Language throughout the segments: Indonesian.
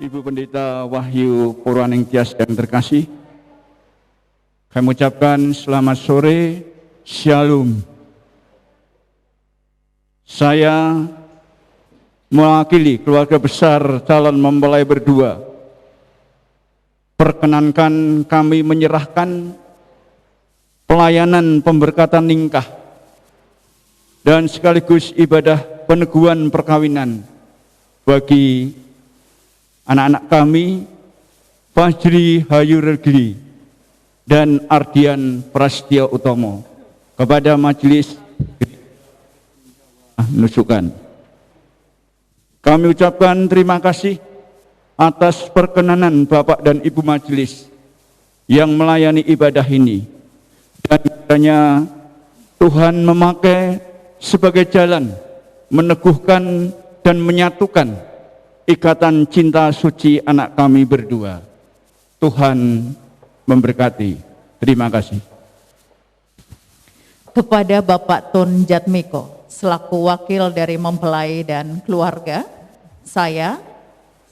Ibu Pendeta Wahyu Purwaningtyas yang terkasih, kami ucapkan selamat sore, Shalom. Saya mewakili keluarga besar calon mempelai berdua. Perkenankan kami menyerahkan pelayanan pemberkatan nikah dan sekaligus ibadah peneguhan perkawinan bagi anak-anak kami, Fajri Hayurelgi dan Ardian Prastio Utomo, kepada majelis nusukan. Kami ucapkan terima kasih atas perkenanan Bapak dan Ibu majelis yang melayani ibadah ini, dan kiranya Tuhan memakai sebagai jalan meneguhkan dan menyatukan ikatan cinta suci anak kami berdua. Tuhan memberkati. Terima kasih. Kepada Bapak Tun Jatmiko selaku wakil dari mempelai dan keluarga, saya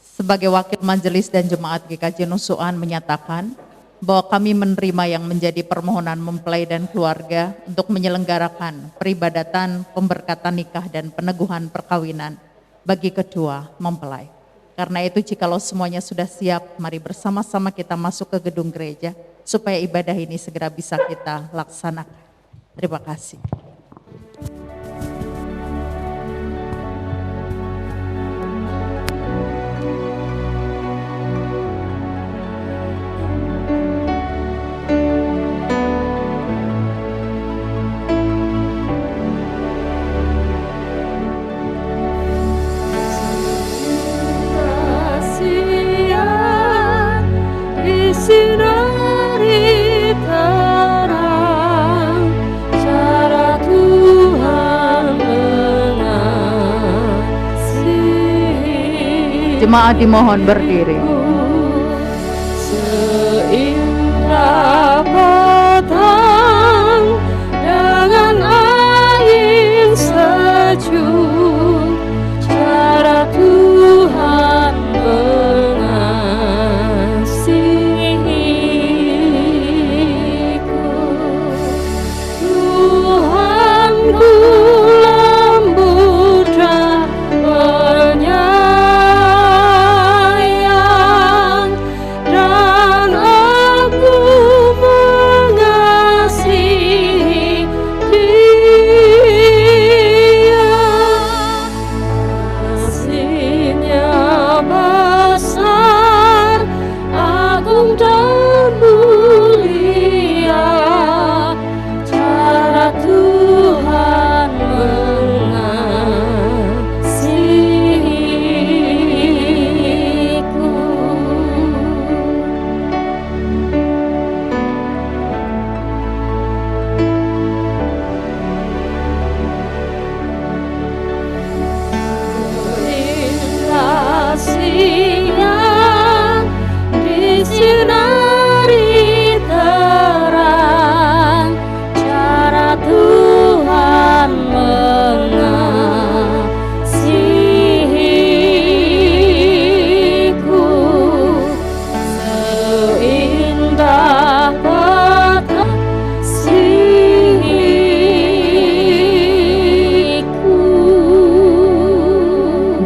sebagai wakil majelis dan jemaat GKJ Nusuan menyatakan bahwa kami menerima yang menjadi permohonan mempelai dan keluarga untuk menyelenggarakan peribadatan pemberkatan nikah dan peneguhan perkawinan bagi kedua mempelai. Karena itu jikalau semuanya sudah siap, mari bersama-sama kita masuk ke gedung gereja supaya ibadah ini segera bisa kita laksanakan. Terima kasih. Jemaat dimohon berdiri. Seindah petang dengan angin sejuk, cara Tuhan mengasihiku. Tuhanku lembut dan penyayang, dan aku mengasihi Dia. Kasih-Nya besar, agung dan mulia, cara Tuhan mengasihiku. Kasih-Nya disinari terang, cara Tuhan mengasihiku. Seindah petang kasih-Ku.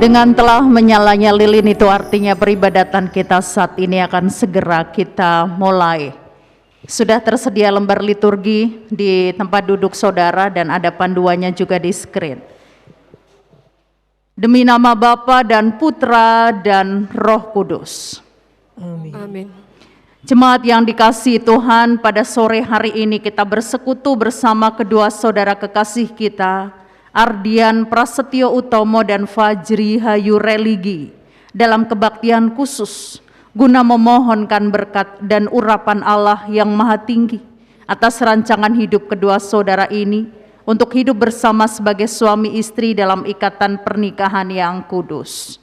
Dengan telah menyalanya lilin itu artinya peribadatan kita saat ini akan segera kita mulai. Sudah tersedia lembar liturgi di tempat duduk saudara dan ada panduannya juga di screen. Demi nama Bapa dan Putra dan Roh Kudus. Amin. Jemaat yang dikasihi Tuhan, pada sore hari ini kita bersekutu bersama kedua saudara kekasih kita, Ardian Prasetyo Utomo dan Fajri Hayurelgi, dalam kebaktian khusus guna memohonkan berkat dan urapan Allah yang Maha Tinggi atas rancangan hidup kedua saudara ini untuk hidup bersama sebagai suami istri dalam ikatan pernikahan yang kudus.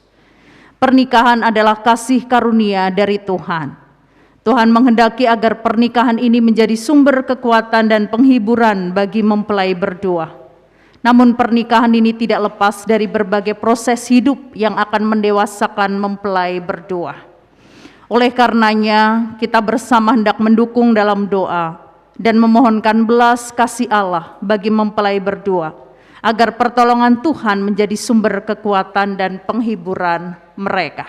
Pernikahan adalah kasih karunia dari Tuhan. Tuhan menghendaki agar pernikahan ini menjadi sumber kekuatan dan penghiburan bagi mempelai berdua. Namun pernikahan ini tidak lepas dari berbagai proses hidup yang akan mendewasakan mempelai berdua. Oleh karenanya, kita bersama hendak mendukung dalam doa dan memohonkan belas kasih Allah bagi mempelai berdua, agar pertolongan Tuhan menjadi sumber kekuatan dan penghiburan mereka.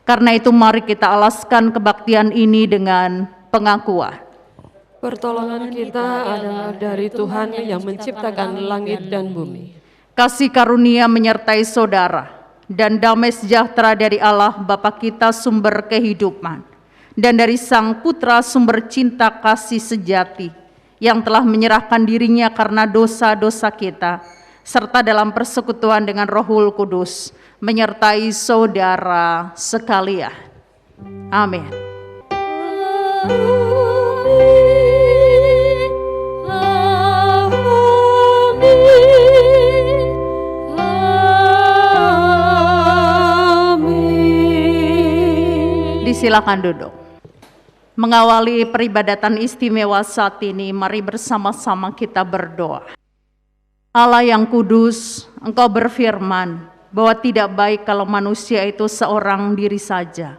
Karena itu mari kita alaskan kebaktian ini dengan pengakuan. Pertolongan kita adalah dari Tuhan yang menciptakan langit dan bumi. Kasih karunia menyertai saudara, dan damai sejahtera dari Allah Bapa kita sumber kehidupan, dan dari Sang Putra sumber cinta kasih sejati, yang telah menyerahkan dirinya karena dosa-dosa kita, serta dalam persekutuan dengan Rohul Kudus, menyertai saudara sekalian. Amin. Disilakan duduk. Mengawali peribadatan istimewa saat ini, mari bersama-sama kita berdoa. Allah yang kudus, Engkau berfirman bahwa tidak baik kalau manusia itu seorang diri saja.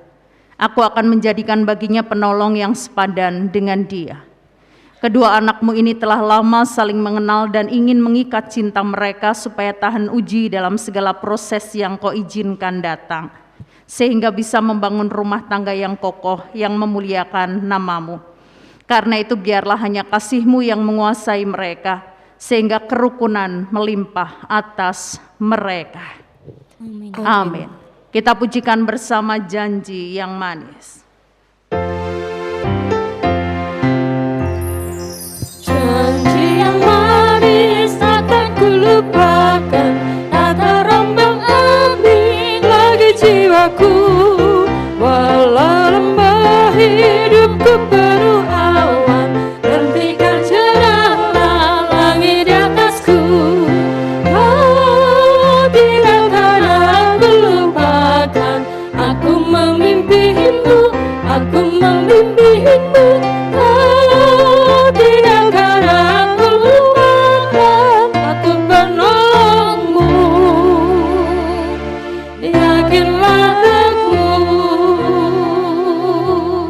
Aku akan menjadikan baginya penolong yang sepadan dengan dia. Kedua anakmu ini telah lama saling mengenal dan ingin mengikat cinta mereka supaya tahan uji dalam segala proses yang Kau izinkan datang, sehingga bisa membangun rumah tangga yang kokoh yang memuliakan nama-Mu. Karena itu biarlah hanya kasih-Mu yang menguasai mereka, sehingga kerukunan melimpah atas mereka. Amin. Amin. Kita pujikan bersama janji yang manis. Janji yang manis takkan kulupakan, tak terombang ambing lagi jiwaku. Walau lembah hidupku penuh awan, hentikan cerahlah langit di atasku. Kau tidak akan aku lupakan, aku memimpimu, aku memimpimu. Kau tidak akan aku lupakan, aku penolongmu. Yakinlah aku.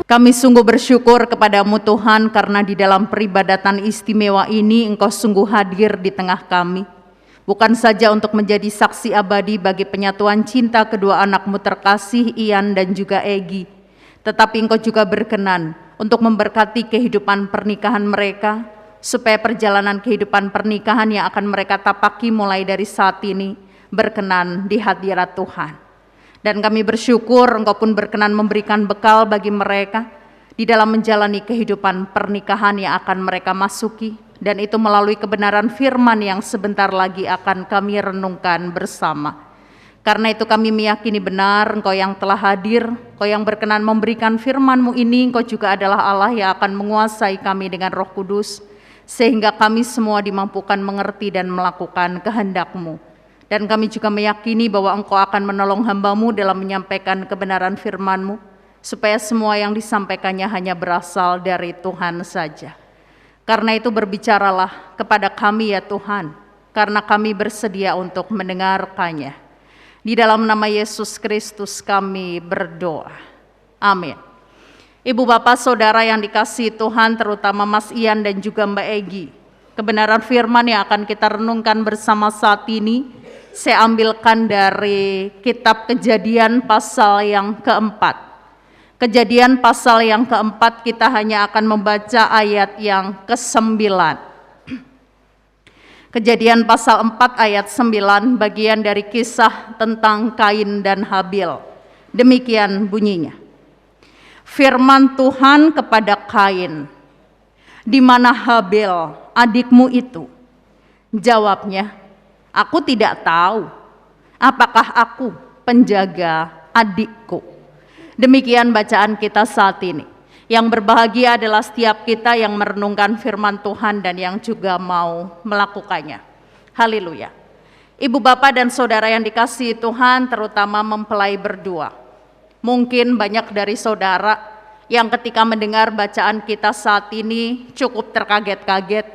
Kami sungguh bersyukur kepadamu Tuhan, karena di dalam peribadatan istimewa ini Engkau sungguh hadir di tengah kami. Bukan saja untuk menjadi saksi abadi bagi penyatuan cinta kedua anakmu terkasih Ian dan juga Egi, tetapi Engkau juga berkenan untuk memberkati kehidupan pernikahan mereka, supaya perjalanan kehidupan pernikahan yang akan mereka tapaki mulai dari saat ini berkenan di hadirat Tuhan. Dan kami bersyukur Engkau pun berkenan memberikan bekal bagi mereka di dalam menjalani kehidupan pernikahan yang akan mereka masuki, dan itu melalui kebenaran firman yang sebentar lagi akan kami renungkan bersama. Karena itu kami meyakini benar Engkau yang telah hadir, Engkau yang berkenan memberikan firman-Mu ini, Engkau juga adalah Allah yang akan menguasai kami dengan Roh Kudus, sehingga kami semua dimampukan mengerti dan melakukan kehendak-Mu. Dan kami juga meyakini bahwa Engkau akan menolong hamba-Mu dalam menyampaikan kebenaran firman-Mu, supaya semua yang disampaikannya hanya berasal dari Tuhan saja. Karena itu berbicaralah kepada kami ya Tuhan, karena kami bersedia untuk mendengarkannya. Di dalam nama Yesus Kristus kami berdoa. Amin. Ibu bapak saudara yang dikasihi Tuhan, terutama Mas Ian dan juga Mbak Egi, kebenaran firman yang akan kita renungkan bersama saat ini, saya ambilkan dari kitab Kejadian pasal yang keempat. Kejadian pasal yang keempat, kita hanya akan membaca ayat yang ke-9. Kejadian pasal 4 ayat 9, bagian dari kisah tentang Kain dan Habil. Demikian bunyinya. Firman Tuhan kepada Kain, "Di mana Habil, adikmu itu?" Jawabnya, "Aku tidak tahu. Apakah aku penjaga adikku?" Demikian bacaan kita saat ini. Yang berbahagia adalah setiap kita yang merenungkan firman Tuhan dan yang juga mau melakukannya. Haleluya. Ibu bapak dan saudara yang dikasihi Tuhan, terutama mempelai berdua. Mungkin banyak dari saudara yang ketika mendengar bacaan kita saat ini cukup terkaget-kaget,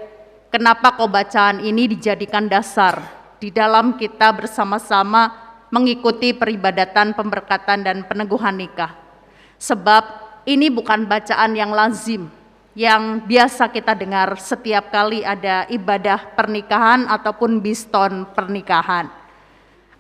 Kenapa kok bacaan ini dijadikan dasar di dalam kita bersama-sama mengikuti peribadatan pemberkatan dan peneguhan nikah? Sebab ini bukan bacaan yang lazim, yang biasa kita dengar setiap kali ada ibadah pernikahan ataupun biston pernikahan.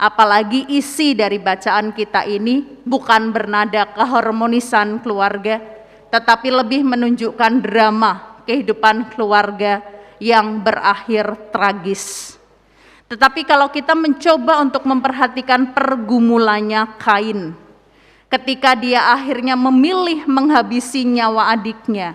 Apalagi isi dari bacaan kita ini bukan bernada keharmonisan keluarga, tetapi lebih menunjukkan drama kehidupan keluarga yang berakhir tragis. Tetapi kalau kita mencoba untuk memperhatikan pergumulannya Kain, ketika dia akhirnya memilih menghabisi nyawa adiknya,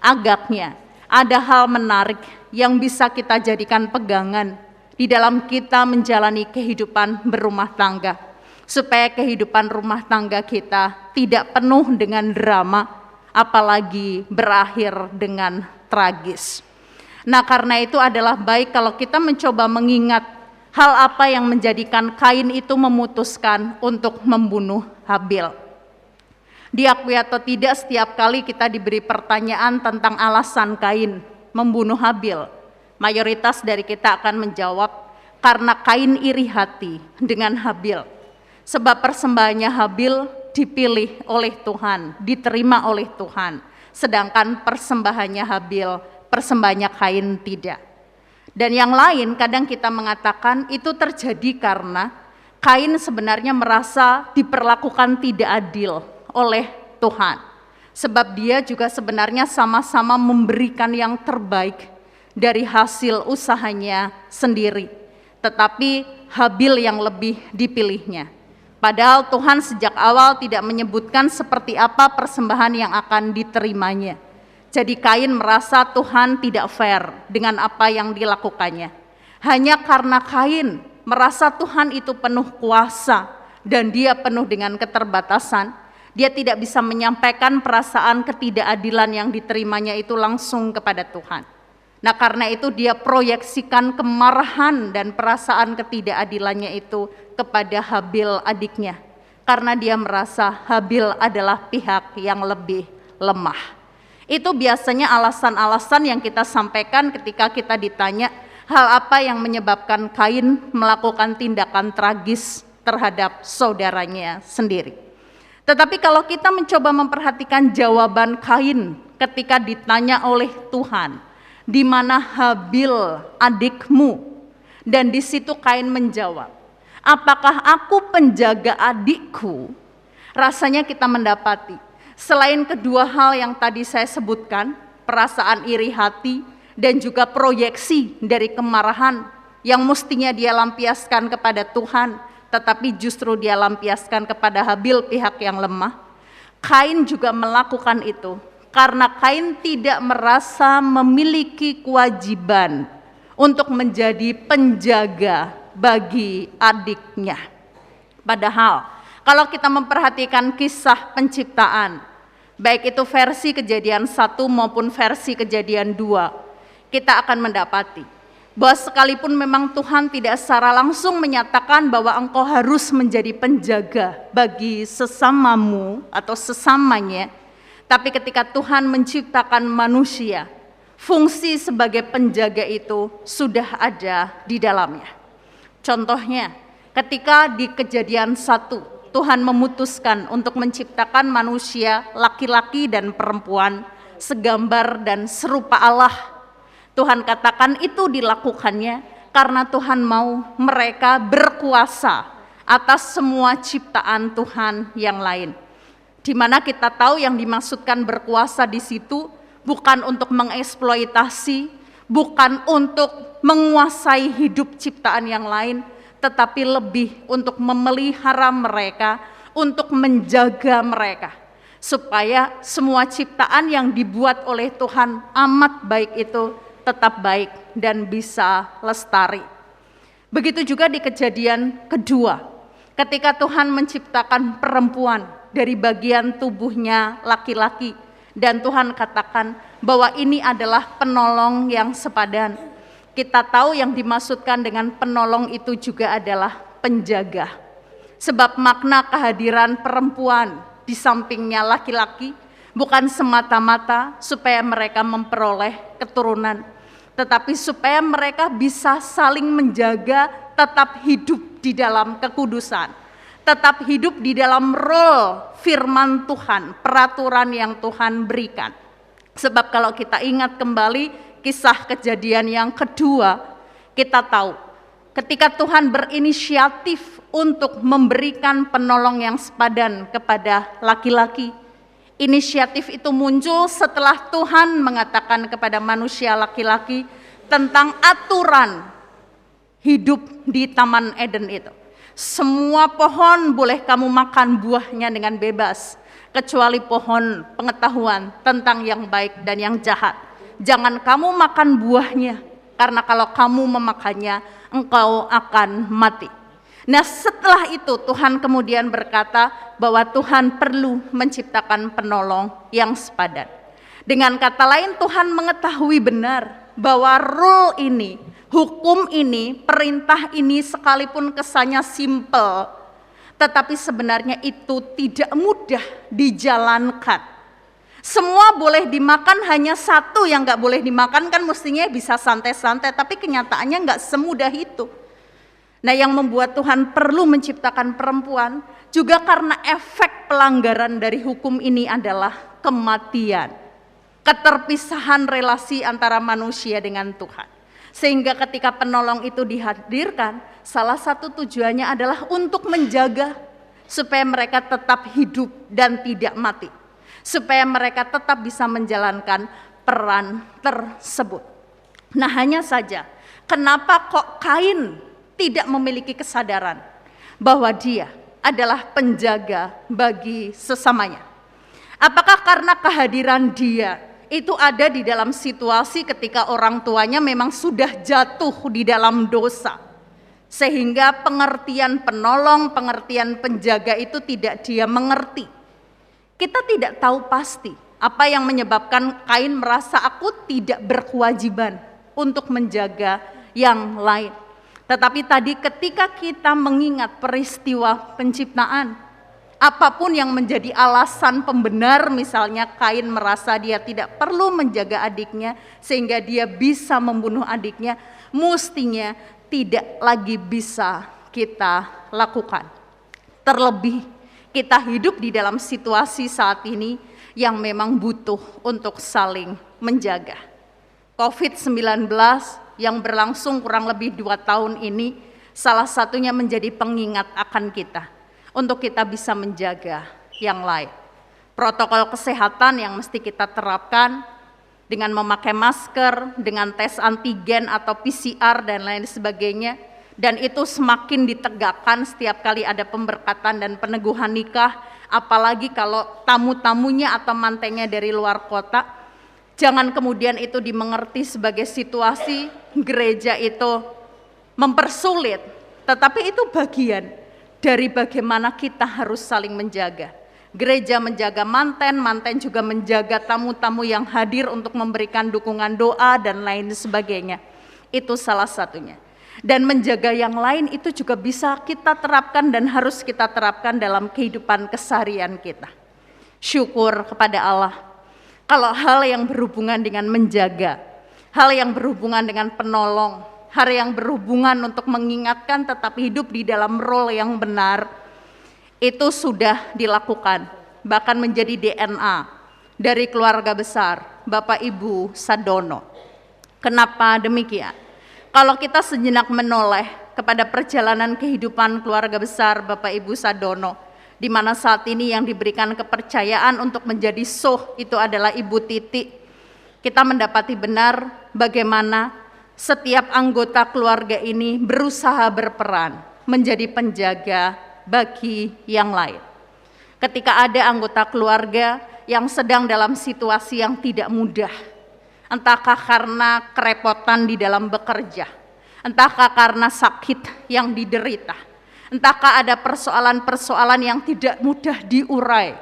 agaknya ada hal menarik yang bisa kita jadikan pegangan di dalam kita menjalani kehidupan berumah tangga, supaya kehidupan rumah tangga kita tidak penuh dengan drama, apalagi berakhir dengan tragis. Nah, karena itu adalah baik kalau kita mencoba mengingat hal apa yang menjadikan Kain itu memutuskan untuk membunuh Habil. Diakui atau tidak, setiap kali kita diberi pertanyaan tentang alasan Kain membunuh Habil, mayoritas dari kita akan menjawab karena Kain iri hati dengan Habil. Sebab persembahannya Habil dipilih oleh Tuhan, diterima oleh Tuhan, sedangkan persembahannya Habil, persembahannya Kain tidak. Dan yang lain kadang kita mengatakan itu terjadi karena Kain sebenarnya merasa diperlakukan tidak adil oleh Tuhan. Sebab dia juga sebenarnya sama-sama memberikan yang terbaik dari hasil usahanya sendiri. Tetapi Habil yang lebih dipilihnya. Padahal Tuhan sejak awal tidak menyebutkan seperti apa persembahan yang akan diterimanya. Jadi Kain merasa Tuhan tidak fair dengan apa yang dilakukannya. Hanya karena Kain merasa Tuhan itu penuh kuasa dan dia penuh dengan keterbatasan, dia tidak bisa menyampaikan perasaan ketidakadilan yang diterimanya itu langsung kepada Tuhan. Nah, karena itu dia proyeksikan kemarahan dan perasaan ketidakadilannya itu kepada Habil adiknya. Karena dia merasa Habil adalah pihak yang lebih lemah. Itu biasanya alasan-alasan yang kita sampaikan ketika kita ditanya hal apa yang menyebabkan Kain melakukan tindakan tragis terhadap saudaranya sendiri. Tetapi kalau kita mencoba memperhatikan jawaban Kain ketika ditanya oleh Tuhan, di mana Habil adikmu? Dan di situ Kain menjawab, apakah aku penjaga adikku? Rasanya kita mendapati selain kedua hal yang tadi saya sebutkan, perasaan iri hati dan juga proyeksi dari kemarahan yang mestinya dia lampiaskan kepada Tuhan, tetapi justru dia lampiaskan kepada Habil, pihak yang lemah. Kain juga melakukan itu karena Kain tidak merasa memiliki kewajiban untuk menjadi penjaga bagi adiknya. Padahal kalau kita memperhatikan kisah penciptaan, baik itu versi Kejadian 1 maupun versi Kejadian 2, kita akan mendapati bahwa sekalipun memang Tuhan tidak secara langsung menyatakan bahwa engkau harus menjadi penjaga bagi sesamamu atau sesamanya, tapi ketika Tuhan menciptakan manusia, fungsi sebagai penjaga itu sudah ada di dalamnya. Contohnya, ketika di Kejadian 1, Tuhan memutuskan untuk menciptakan manusia laki-laki dan perempuan segambar dan serupa Allah. Tuhan katakan itu dilakukannya karena Tuhan mau mereka berkuasa atas semua ciptaan Tuhan yang lain. Di mana kita tahu yang dimaksudkan berkuasa di situ bukan untuk mengeksploitasi, bukan untuk menguasai hidup ciptaan yang lain, tetapi lebih untuk memelihara mereka, untuk menjaga mereka, supaya semua ciptaan yang dibuat oleh Tuhan amat baik itu tetap baik dan bisa lestari. Begitu juga di Kejadian kedua, ketika Tuhan menciptakan perempuan dari bagian tubuhnya laki-laki, dan Tuhan katakan bahwa ini adalah penolong yang sepadan. Kita tahu yang dimaksudkan dengan penolong itu juga adalah penjaga. Sebab makna kehadiran perempuan di sampingnya laki-laki bukan semata-mata supaya mereka memperoleh keturunan, tetapi supaya mereka bisa saling menjaga, tetap hidup di dalam kekudusan, tetap hidup di dalam role firman Tuhan, peraturan yang Tuhan berikan. Sebab kalau kita ingat kembali kisah Kejadian yang kedua, kita tahu ketika Tuhan berinisiatif untuk memberikan penolong yang sepadan kepada laki-laki, inisiatif itu muncul setelah Tuhan mengatakan kepada manusia laki-laki tentang aturan hidup di Taman Eden itu. Semua pohon boleh kamu makan buahnya dengan bebas, kecuali pohon pengetahuan tentang yang baik dan yang jahat. Jangan kamu makan buahnya, karena kalau kamu memakannya, engkau akan mati. Nah, setelah itu Tuhan kemudian berkata bahwa Tuhan perlu menciptakan penolong yang sepadan. Dengan kata lain, Tuhan mengetahui benar bahwa rule ini, hukum ini, perintah ini sekalipun kesannya simple, tetapi sebenarnya itu tidak mudah dijalankan. Semua boleh dimakan, hanya satu yang gak boleh dimakan, kan mestinya bisa santai-santai, tapi kenyataannya gak semudah itu. Nah, yang membuat Tuhan perlu menciptakan perempuan juga karena efek pelanggaran dari hukum ini adalah kematian, keterpisahan relasi antara manusia dengan Tuhan. Sehingga ketika penolong itu dihadirkan, salah satu tujuannya adalah untuk menjaga supaya mereka tetap hidup dan tidak mati, supaya mereka tetap bisa menjalankan peran tersebut. Nah, hanya saja kenapa kok Kain tidak memiliki kesadaran bahwa dia adalah penjaga bagi sesamanya? Apakah karena kehadiran dia itu ada di dalam situasi ketika orang tuanya memang sudah jatuh di dalam dosa, sehingga pengertian penolong, pengertian penjaga itu tidak dia mengerti? Kita tidak tahu pasti apa yang menyebabkan Kain merasa aku tidak berkewajiban untuk menjaga yang lain. Tetapi tadi ketika kita mengingat peristiwa penciptaan, apapun yang menjadi alasan pembenar, misalnya Kain merasa dia tidak perlu menjaga adiknya sehingga dia bisa membunuh adiknya, mestinya tidak lagi bisa kita lakukan. Terlebih kita hidup di dalam situasi saat ini yang memang butuh untuk saling menjaga. COVID-19 yang berlangsung kurang lebih 2 tahun ini salah satunya menjadi pengingat akan kita untuk kita bisa menjaga yang lain. Protokol kesehatan yang mesti kita terapkan dengan memakai masker, dengan tes antigen atau PCR dan lain sebagainya, dan itu semakin ditegakkan setiap kali ada pemberkatan dan peneguhan nikah, apalagi kalau tamu-tamunya atau mantennya dari luar kota. Jangan kemudian itu dimengerti sebagai situasi gereja itu mempersulit, tetapi itu bagian dari bagaimana kita harus saling menjaga. Gereja menjaga manten, manten juga menjaga tamu-tamu yang hadir untuk memberikan dukungan doa dan lain sebagainya. Itu salah satunya. Dan menjaga yang lain itu juga bisa kita terapkan dan harus kita terapkan dalam kehidupan keseharian kita. Syukur kepada Allah kalau hal yang berhubungan dengan menjaga, hal yang berhubungan dengan penolong, hal yang berhubungan untuk mengingatkan tetap hidup di dalam role yang benar, itu sudah dilakukan, bahkan menjadi DNA dari keluarga besar Bapak Ibu Sadono. Kenapa demikian? Kalau kita sejenak menoleh kepada perjalanan kehidupan keluarga besar Bapak Ibu Sadono, di mana saat ini yang diberikan kepercayaan untuk menjadi soh itu adalah Ibu Titi, kita mendapati benar bagaimana setiap anggota keluarga ini berusaha berperan menjadi penjaga bagi yang lain. Ketika ada anggota keluarga yang sedang dalam situasi yang tidak mudah, entahkah karena kerepotan di dalam bekerja, entahkah karena sakit yang diderita, entahkah ada persoalan-persoalan yang tidak mudah diurai,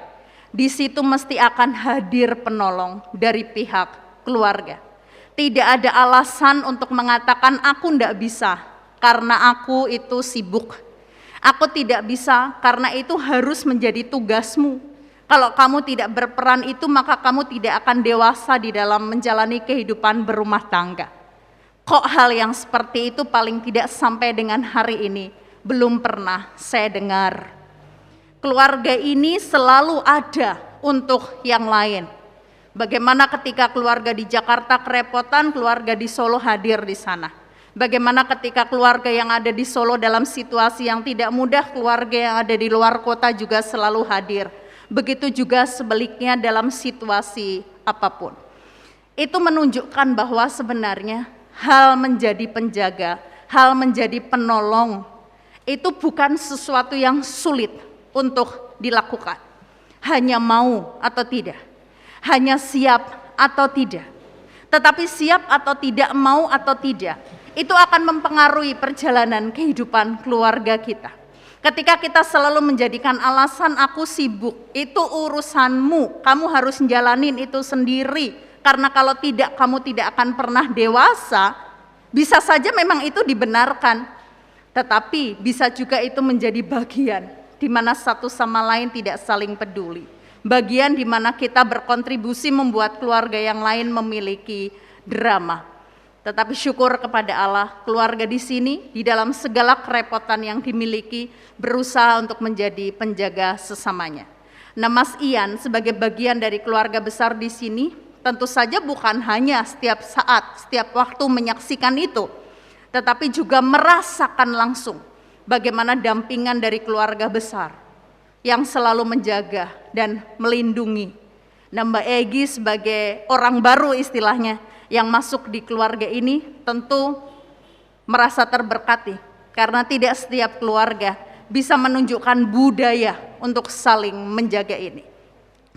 di situ mesti akan hadir penolong dari pihak keluarga. Tidak ada alasan untuk mengatakan aku tidak bisa karena aku itu sibuk. Aku tidak bisa karena itu harus menjadi tugasmu. Kalau kamu tidak berperan itu maka kamu tidak akan dewasa di dalam menjalani kehidupan berumah tangga. Kok hal yang seperti itu paling tidak sampai dengan hari ini belum pernah saya dengar. Keluarga ini selalu ada untuk yang lain. Bagaimana ketika keluarga di Jakarta kerepotan, keluarga di Solo hadir di sana. Bagaimana ketika keluarga yang ada di Solo dalam situasi yang tidak mudah, keluarga yang ada di luar kota juga selalu hadir. Begitu juga sebaliknya dalam situasi apapun. Itu menunjukkan bahwa sebenarnya hal menjadi penjaga, hal menjadi penolong, itu bukan sesuatu yang sulit untuk dilakukan. Hanya mau atau tidak, hanya siap atau tidak. Tetapi siap atau tidak, mau atau tidak, itu akan mempengaruhi perjalanan kehidupan keluarga kita. Ketika kita selalu menjadikan alasan aku sibuk, itu urusanmu, kamu harus jalanin itu sendiri. Karena kalau tidak, kamu tidak akan pernah dewasa. Bisa saja memang itu dibenarkan, tetapi bisa juga itu menjadi bagian di mana satu sama lain tidak saling peduli. Bagian di mana kita berkontribusi membuat keluarga yang lain memiliki drama. Tetapi syukur kepada Allah, keluarga di sini di dalam segala kerepotan yang dimiliki berusaha untuk menjadi penjaga sesamanya. Nah, Mas Ian sebagai bagian dari keluarga besar di sini, tentu saja bukan hanya setiap saat, setiap waktu menyaksikan itu, tetapi juga merasakan langsung bagaimana dampingan dari keluarga besar yang selalu menjaga dan melindungi. Nah, Mbak Egi sebagai orang baru istilahnya yang masuk di keluarga ini tentu merasa terberkati karena tidak setiap keluarga bisa menunjukkan budaya untuk saling menjaga ini.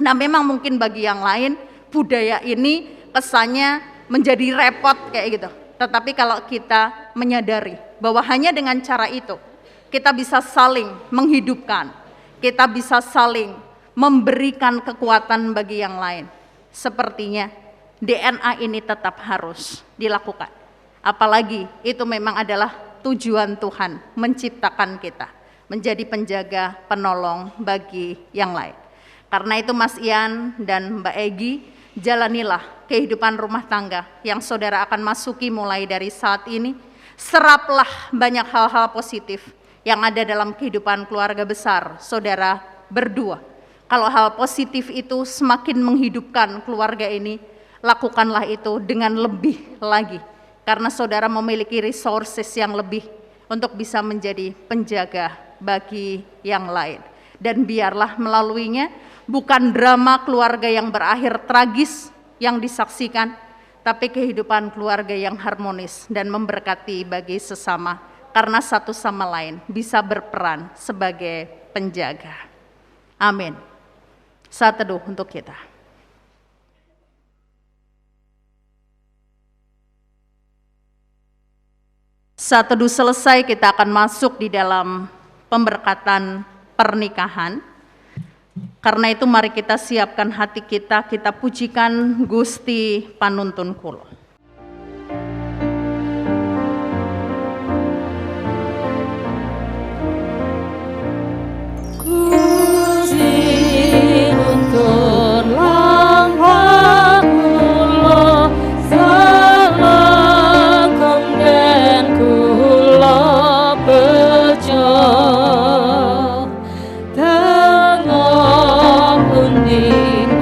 Nah, memang mungkin bagi yang lain budaya ini kesannya menjadi repot kayak gitu. Tetapi kalau kita menyadari bahwa hanya dengan cara itu kita bisa saling menghidupkan, kita bisa saling memberikan kekuatan bagi yang lain. Sepertinya DNA ini tetap harus dilakukan. Apalagi itu memang adalah tujuan Tuhan menciptakan kita menjadi penjaga, penolong bagi yang lain. Karena itu Mas Ian dan Mbak Egi, jalanilah kehidupan rumah tangga yang saudara akan masuki mulai dari saat ini. Seraplah banyak hal-hal positif yang ada dalam kehidupan keluarga besar saudara berdua. Kalau hal positif itu semakin menghidupkan keluarga ini, lakukanlah itu dengan lebih lagi. Karena saudara memiliki resources yang lebih untuk bisa menjadi penjaga bagi yang lain. Dan biarlah melaluinya bukan drama keluarga yang berakhir tragis yang disaksikan, tapi kehidupan keluarga yang harmonis dan memberkati bagi sesama, karena satu sama lain bisa berperan sebagai penjaga. Amin. Saat teduh untuk kita. Saat teduh selesai, kita akan masuk di dalam pemberkatan pernikahan. Karena itu mari kita siapkan hati kita, kita pujikan Gusti Panuntun Kula.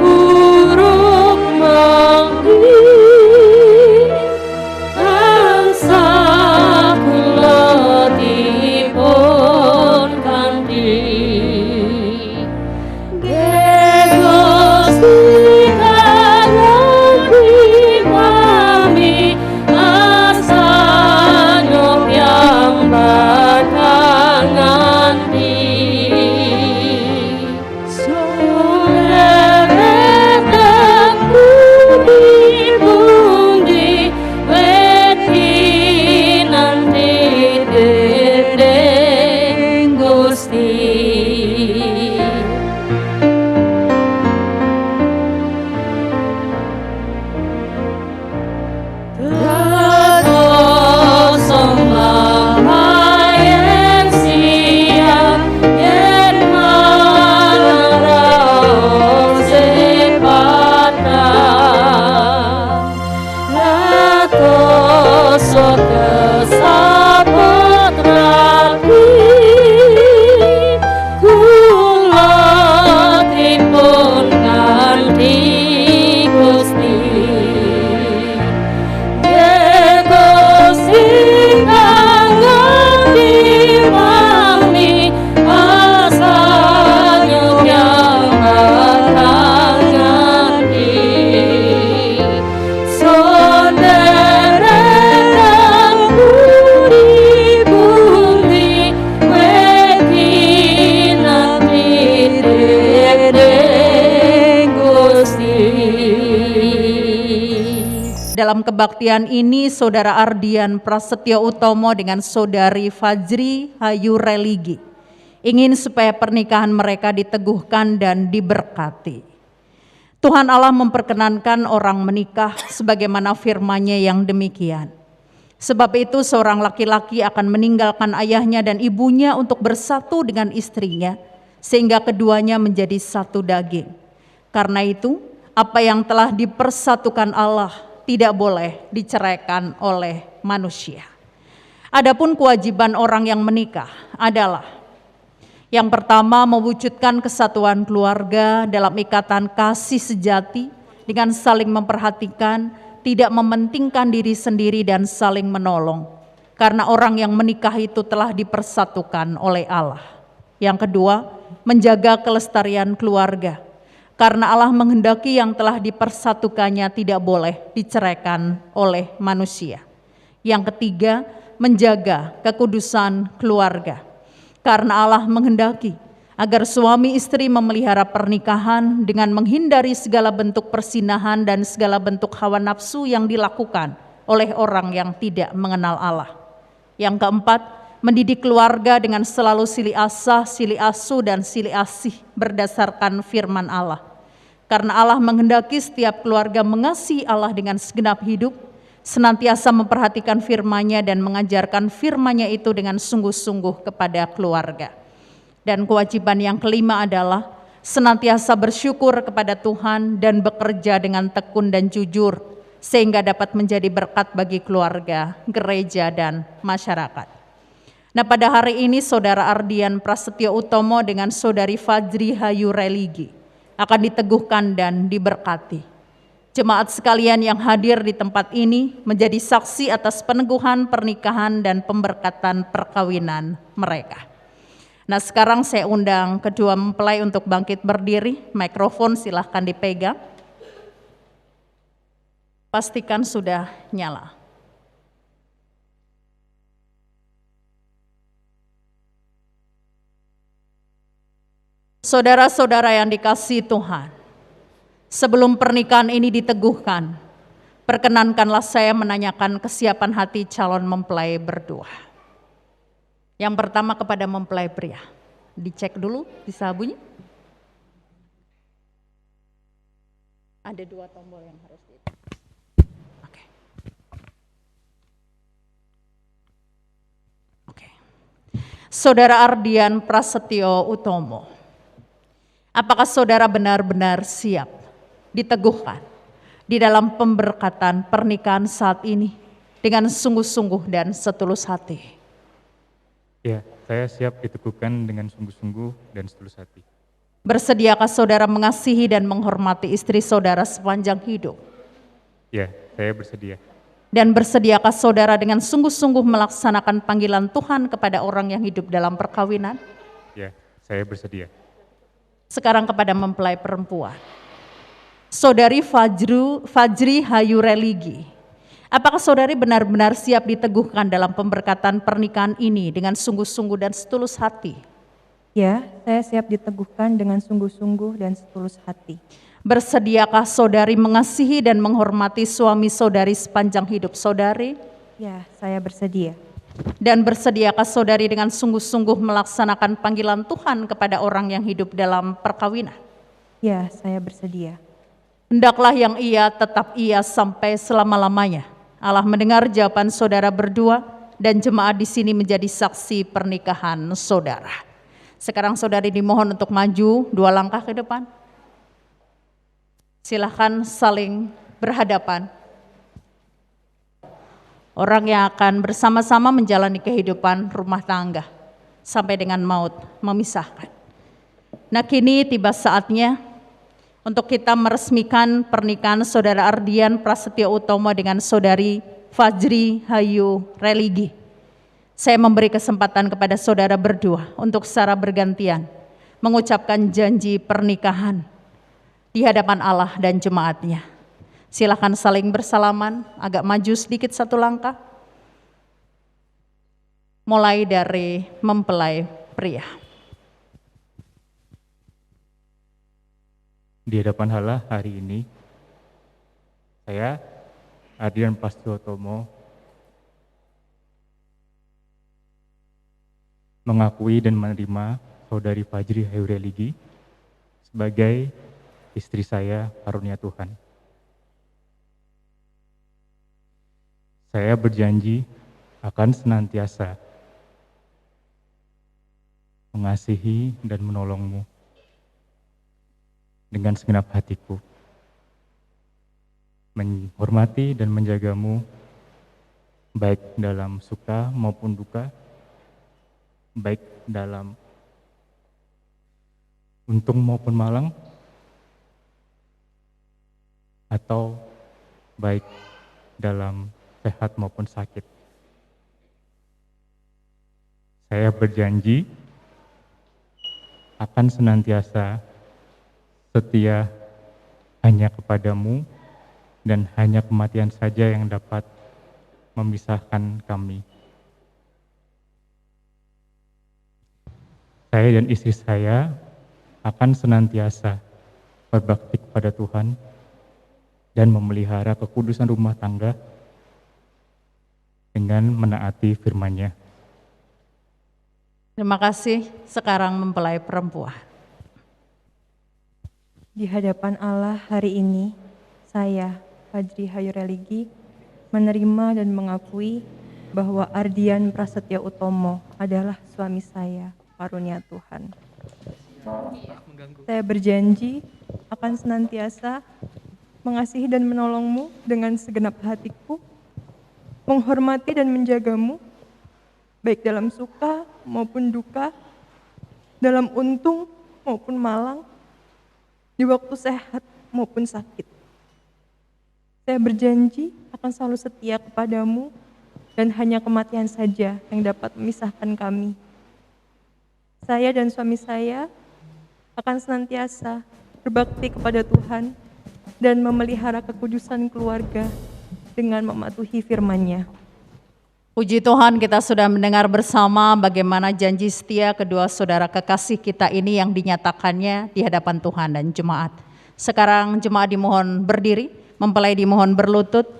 Buruk menghilang dalam kebaktian ini Saudara Ardian Prasetyo Utomo dengan Saudari Fajri Hayu Religi ingin supaya pernikahan mereka diteguhkan dan diberkati. Tuhan Allah memperkenankan orang menikah sebagaimana firman-Nya yang demikian. Sebab itu seorang laki-laki akan meninggalkan ayahnya dan ibunya untuk bersatu dengan istrinya, sehingga keduanya menjadi satu daging. Karena itu, apa yang telah dipersatukan Allah tidak boleh diceraikan oleh manusia. Adapun kewajiban orang yang menikah adalah yang pertama, mewujudkan kesatuan keluarga dalam ikatan kasih sejati dengan saling memperhatikan, tidak mementingkan diri sendiri dan saling menolong. Karena orang yang menikah itu telah dipersatukan oleh Allah. Yang kedua, menjaga kelestarian keluarga. Karena Allah menghendaki yang telah dipersatukannya tidak boleh diceraikan oleh manusia. Yang ketiga, menjaga kekudusan keluarga. Karena Allah menghendaki agar suami istri memelihara pernikahan dengan menghindari segala bentuk persinahan dan segala bentuk hawa nafsu yang dilakukan oleh orang yang tidak mengenal Allah. Yang keempat, mendidik keluarga dengan selalu silih asah, silih asuh, dan silih asih berdasarkan firman Allah. Karena Allah menghendaki setiap keluarga mengasihi Allah dengan segenap hidup, senantiasa memperhatikan firman-Nya dan mengajarkan firman-Nya itu dengan sungguh-sungguh kepada keluarga. Dan kewajiban yang kelima adalah senantiasa bersyukur kepada Tuhan dan bekerja dengan tekun dan jujur, sehingga dapat menjadi berkat bagi keluarga, gereja, dan masyarakat. Nah, pada hari ini Saudara Ardian Prasetyo Utomo dengan Saudari Fajri Hayu Religi akan diteguhkan dan diberkati. Jemaat sekalian yang hadir di tempat ini menjadi saksi atas peneguhan pernikahan dan pemberkatan perkawinan mereka. Nah, sekarang saya undang kedua mempelai untuk bangkit berdiri. Mikrofon silahkan dipegang. Pastikan sudah nyala. Saudara-saudara yang dikasihi Tuhan, sebelum pernikahan ini diteguhkan, perkenankanlah saya menanyakan kesiapan hati calon mempelai berdua. Yang pertama kepada mempelai pria, dicek dulu bisa bunyi. Ada 2 tombol yang harus di. Oke. Oke. Saudara Ardian Prasetyo Utomo, apakah saudara benar-benar siap diteguhkan di dalam pemberkatan pernikahan saat ini dengan sungguh-sungguh dan setulus hati? Ya, saya siap diteguhkan dengan sungguh-sungguh dan setulus hati. Bersediakah saudara mengasihi dan menghormati istri saudara sepanjang hidup? Ya, saya bersedia. Dan bersediakah saudara dengan sungguh-sungguh melaksanakan panggilan Tuhan kepada orang yang hidup dalam perkawinan? Ya, saya bersedia. Sekarang kepada mempelai perempuan. Saudari Fajri Hayu Religi, apakah saudari benar-benar siap diteguhkan dalam pemberkatan pernikahan ini dengan sungguh-sungguh dan setulus hati? Ya, saya siap diteguhkan dengan sungguh-sungguh dan setulus hati. Bersediakah saudari mengasihi dan menghormati suami saudari sepanjang hidup saudari? Ya, saya bersedia. Dan bersediakah saudari dengan sungguh-sungguh melaksanakan panggilan Tuhan kepada orang yang hidup dalam perkawinan? Ya, saya bersedia. Hendaklah yang iya tetap iya sampai selama-lamanya. Allah mendengar jawaban saudara berdua dan jemaat di sini menjadi saksi pernikahan saudara. Sekarang saudari dimohon untuk maju 2 langkah ke depan. Silakan saling berhadapan. Orang yang akan bersama-sama menjalani kehidupan rumah tangga sampai dengan maut memisahkan. Nah, kini tiba saatnya untuk kita meresmikan pernikahan Saudara Ardian Prasetyo Utomo dengan Saudari Fajri Hayu Religi. Saya memberi kesempatan kepada saudara berdua untuk secara bergantian mengucapkan janji pernikahan di hadapan Allah dan jemaatnya. Silakan saling bersalaman, agak maju sedikit 1 langkah. Mulai dari mempelai pria. Di hadapan Allah hari ini, saya, Ardian Prasetyo mengakui dan menerima Saudari Fajri Hayureligi sebagai istri saya karunia Tuhan. Saya berjanji akan senantiasa mengasihi dan menolongmu dengan segenap hatiku, menghormati dan menjagamu baik dalam suka maupun duka, baik dalam untung maupun malang, atau baik dalam sehat maupun sakit. Saya berjanji akan senantiasa setia hanya kepadamu dan hanya kematian saja yang dapat memisahkan kami. Saya dan istri saya akan senantiasa berbakti kepada Tuhan dan memelihara kekudusan rumah tangga dengan menaati firman-Nya. Terima kasih. Sekarang mempelai perempuan. Di hadapan Allah hari ini, saya, Fajri Hayureligi, menerima dan mengakui bahwa Ardian Prasetyo adalah suami saya, karunia Tuhan. Saya berjanji akan senantiasa mengasihi dan menolongmu dengan segenap hatiku, menghormati dan menjagamu, baik dalam suka maupun duka, dalam untung maupun malang, di waktu sehat maupun sakit. Saya berjanji akan selalu setia kepadamu dan hanya kematian saja yang dapat memisahkan kami. Saya dan suami saya akan senantiasa berbakti kepada Tuhan dan memelihara kekudusan keluarga dengan mematuhi firman-Nya. Puji Tuhan, kita sudah mendengar bersama bagaimana janji setia kedua saudara kekasih kita ini yang dinyatakannya di hadapan Tuhan dan jemaat. Sekarang jemaat dimohon berdiri, mempelai dimohon berlutut.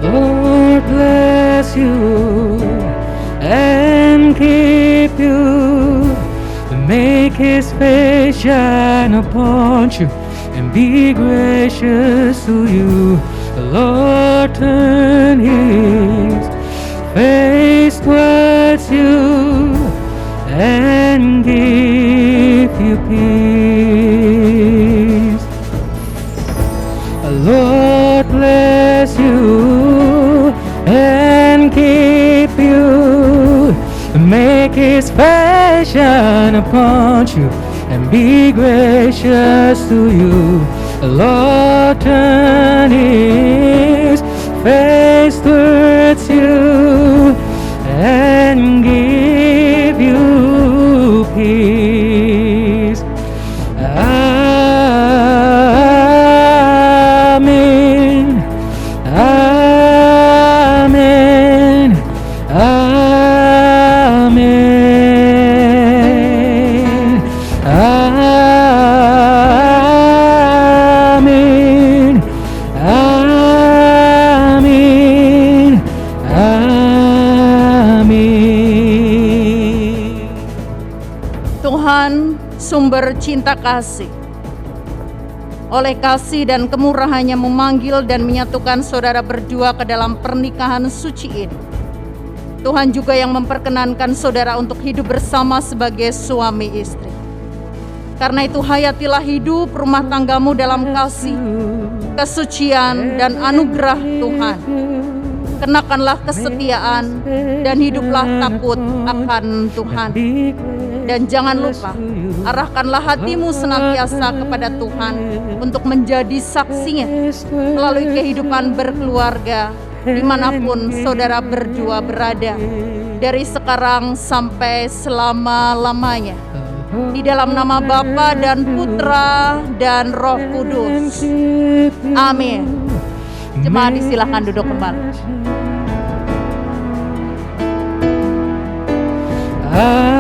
Lord bless you and keep you, make His face shine upon you and be gracious to you. The Lord turn His face towards you and give you peace. The Lord bless you and keep you, make His face shine upon you and be gracious to you. The Lord turn His face towards you and give you peace. Amen. Amen. Amen. Amen. Amen. Amen. Tuhan, sumber cinta kasih, oleh kasih dan kemurahannya memanggil dan menyatukan saudara berdua ke dalam pernikahan suci ini. Tuhan juga yang memperkenankan saudara untuk hidup bersama sebagai suami istri. Karena itu hayatilah hidup rumah tanggamu dalam kasih, kesucian dan anugerah Tuhan. Kenakanlah kesetiaan dan hiduplah takut akan Tuhan. Dan jangan lupa, arahkanlah hatimu senantiasa kepada Tuhan untuk menjadi saksinya melalui kehidupan berkeluarga dimanapun saudara berdua berada, dari sekarang sampai selama-lamanya. Di dalam nama Bapa dan Putra dan Roh Kudus. Amin. Jemaat disilahkan duduk kembali. Amin.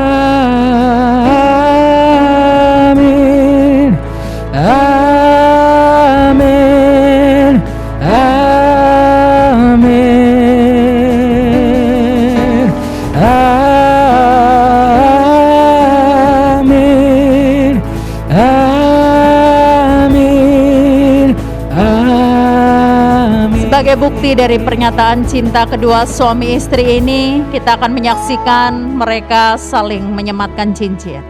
Amin. Amin. Amin. Amin. Amin. Sebagai bukti dari pernyataan cinta kedua suami istri ini, kita akan menyaksikan mereka saling menyematkan cincin.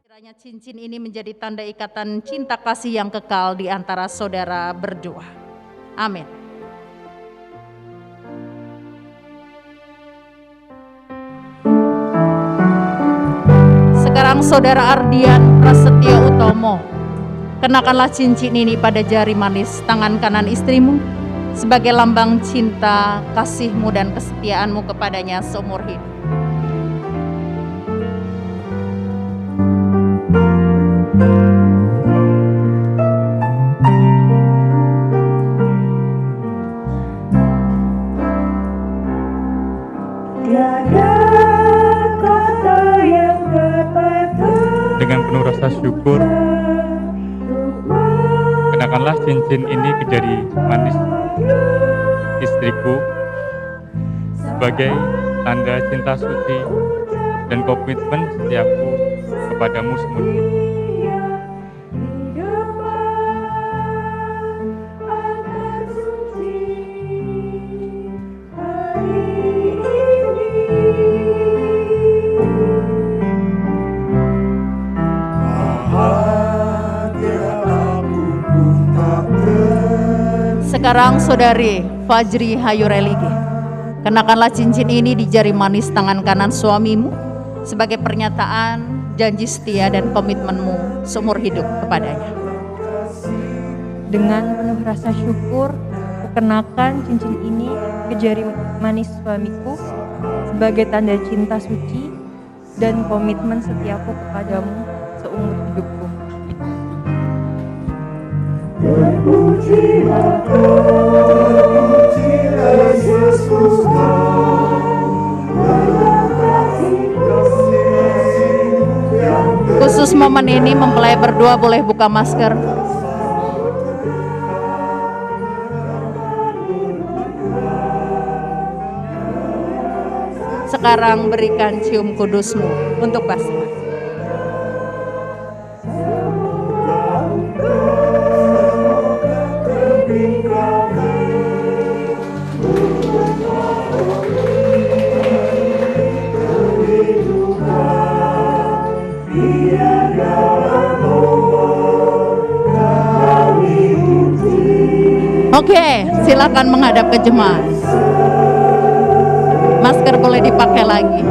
Kiranya cincin ini menjadi tanda ikatan cinta kasih yang kekal di antara saudara berdua. Amin. Sekarang saudara Ardian Prasetyo Utomo, kenakanlah cincin ini pada jari manis tangan kanan istrimu sebagai lambang cinta, kasihmu dan kesetiaanmu kepadanya seumur hidup. Dengan penuh rasa syukur, kenakanlah cincin ini ke jari manis istriku sebagai tanda cinta suci dan komitmen setiaku kepadamu seumur hidup. Sekarang saudari Fajri Hayureligi, kenakanlah cincin ini di jari manis tangan kanan suamimu sebagai pernyataan janji setia dan komitmenmu seumur hidup kepadanya. Dengan penuh rasa syukur, kukenakan cincin ini ke jari manis suamiku sebagai tanda cinta suci dan komitmen setiaku kepadamu seumur hidupku. Khusus momen ini mempelai berdua boleh buka masker. Sekarang berikan cium kudusmu untuk pasangan. Oke, silakan menghadap ke jemaat. Masker boleh dipakai lagi.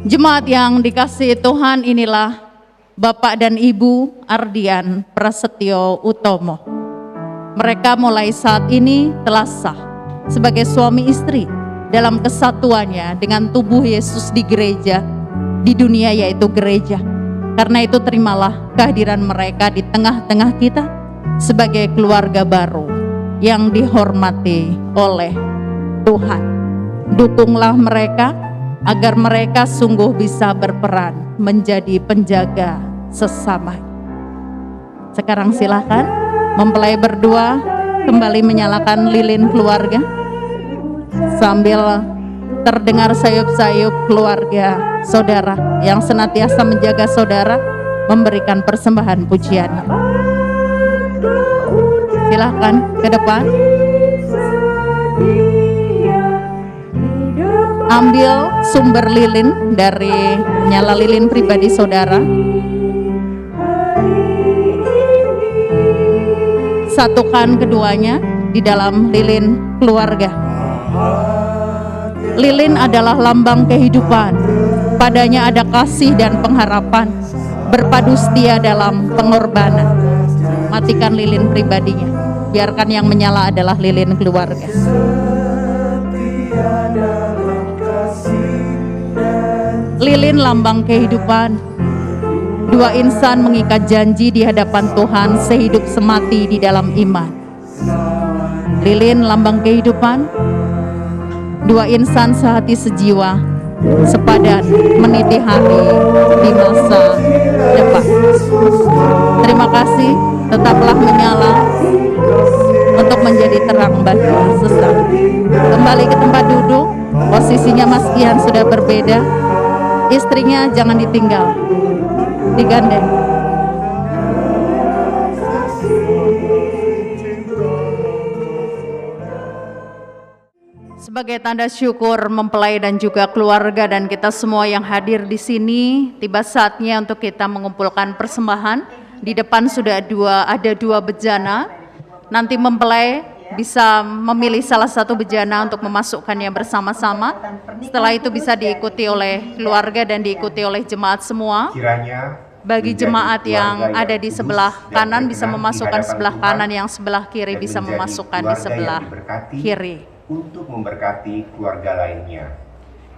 Jemaat yang dikasihi Tuhan, inilah Bapak dan Ibu Ardian Prasetyo Utomo. Mereka mulai saat ini telah sah sebagai suami istri dalam kesatuannya dengan tubuh Yesus di gereja, di dunia yaitu gereja. Karena itu terimalah kehadiran mereka di tengah-tengah kita sebagai keluarga baru yang dihormati oleh Tuhan. Dukunglah mereka agar mereka sungguh bisa berperan menjadi penjaga sesama. Sekarang silakan mempelai berdua kembali menyalakan lilin keluarga sambil terdengar sayup-sayup keluarga saudara yang senantiasa menjaga saudara memberikan persembahan pujiannya. Silakan ke depan. Ambil sumber lilin dari nyala lilin pribadi saudara. satukan keduanya di dalam lilin keluarga. Lilin adalah lambang kehidupan, padanya ada kasih dan pengharapan, berpadu setia dalam pengorbanan. Matikan lilin pribadinya, biarkan yang menyala adalah lilin keluarga. Lilin lambang kehidupan. Dua insan mengikat janji di hadapan Tuhan sehidup semati di dalam iman. Lilin lambang kehidupan. Dua insan sehati sejiwa, sepadan meniti hari di masa depan. Terima kasih, tetaplah menyala untuk menjadi terang bagi sesat. Kembali ke tempat duduk, posisinya Mas Kian sudah berbeda. Istrinya jangan ditinggal, digandeng. Sebagai tanda syukur mempelai dan juga keluarga dan kita semua yang hadir di sini, tiba saatnya untuk kita mengumpulkan persembahan. Di depan sudah ada dua bejana. Nanti mempelai bisa memilih salah satu bejana untuk memasukkannya bersama-sama. Setelah itu bisa diikuti oleh keluarga dan diikuti oleh jemaat semua. Bagi jemaat yang ada di sebelah kanan bisa memasukkan sebelah kanan, yang sebelah kiri bisa memasukkan di sebelah kiri. Untuk memberkati keluarga lainnya.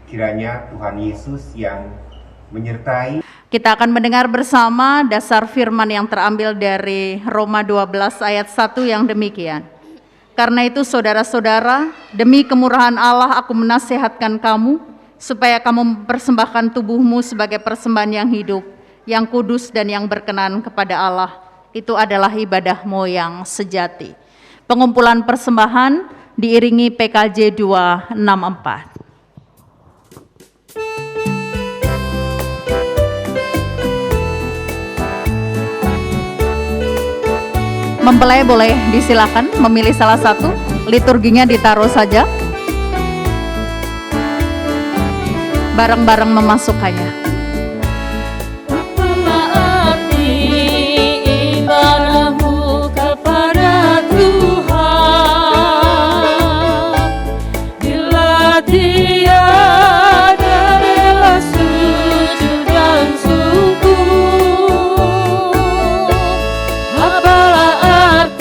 Kiranya Tuhan Yesus yang menyertai. Kita akan mendengar bersama dasar firman yang terambil dari Roma 12 ayat 1 yang demikian. Karena itu saudara-saudara, demi kemurahan Allah aku menasihatkan kamu, supaya kamu mempersembahkan tubuhmu sebagai persembahan yang hidup, yang kudus dan yang berkenan kepada Allah. Itu adalah ibadahmu yang sejati. Pengumpulan persembahan diiringi PKJ 264. Mempelai boleh disilakan memilih salah satu, liturginya ditaruh saja. Bareng-bareng memasukkannya.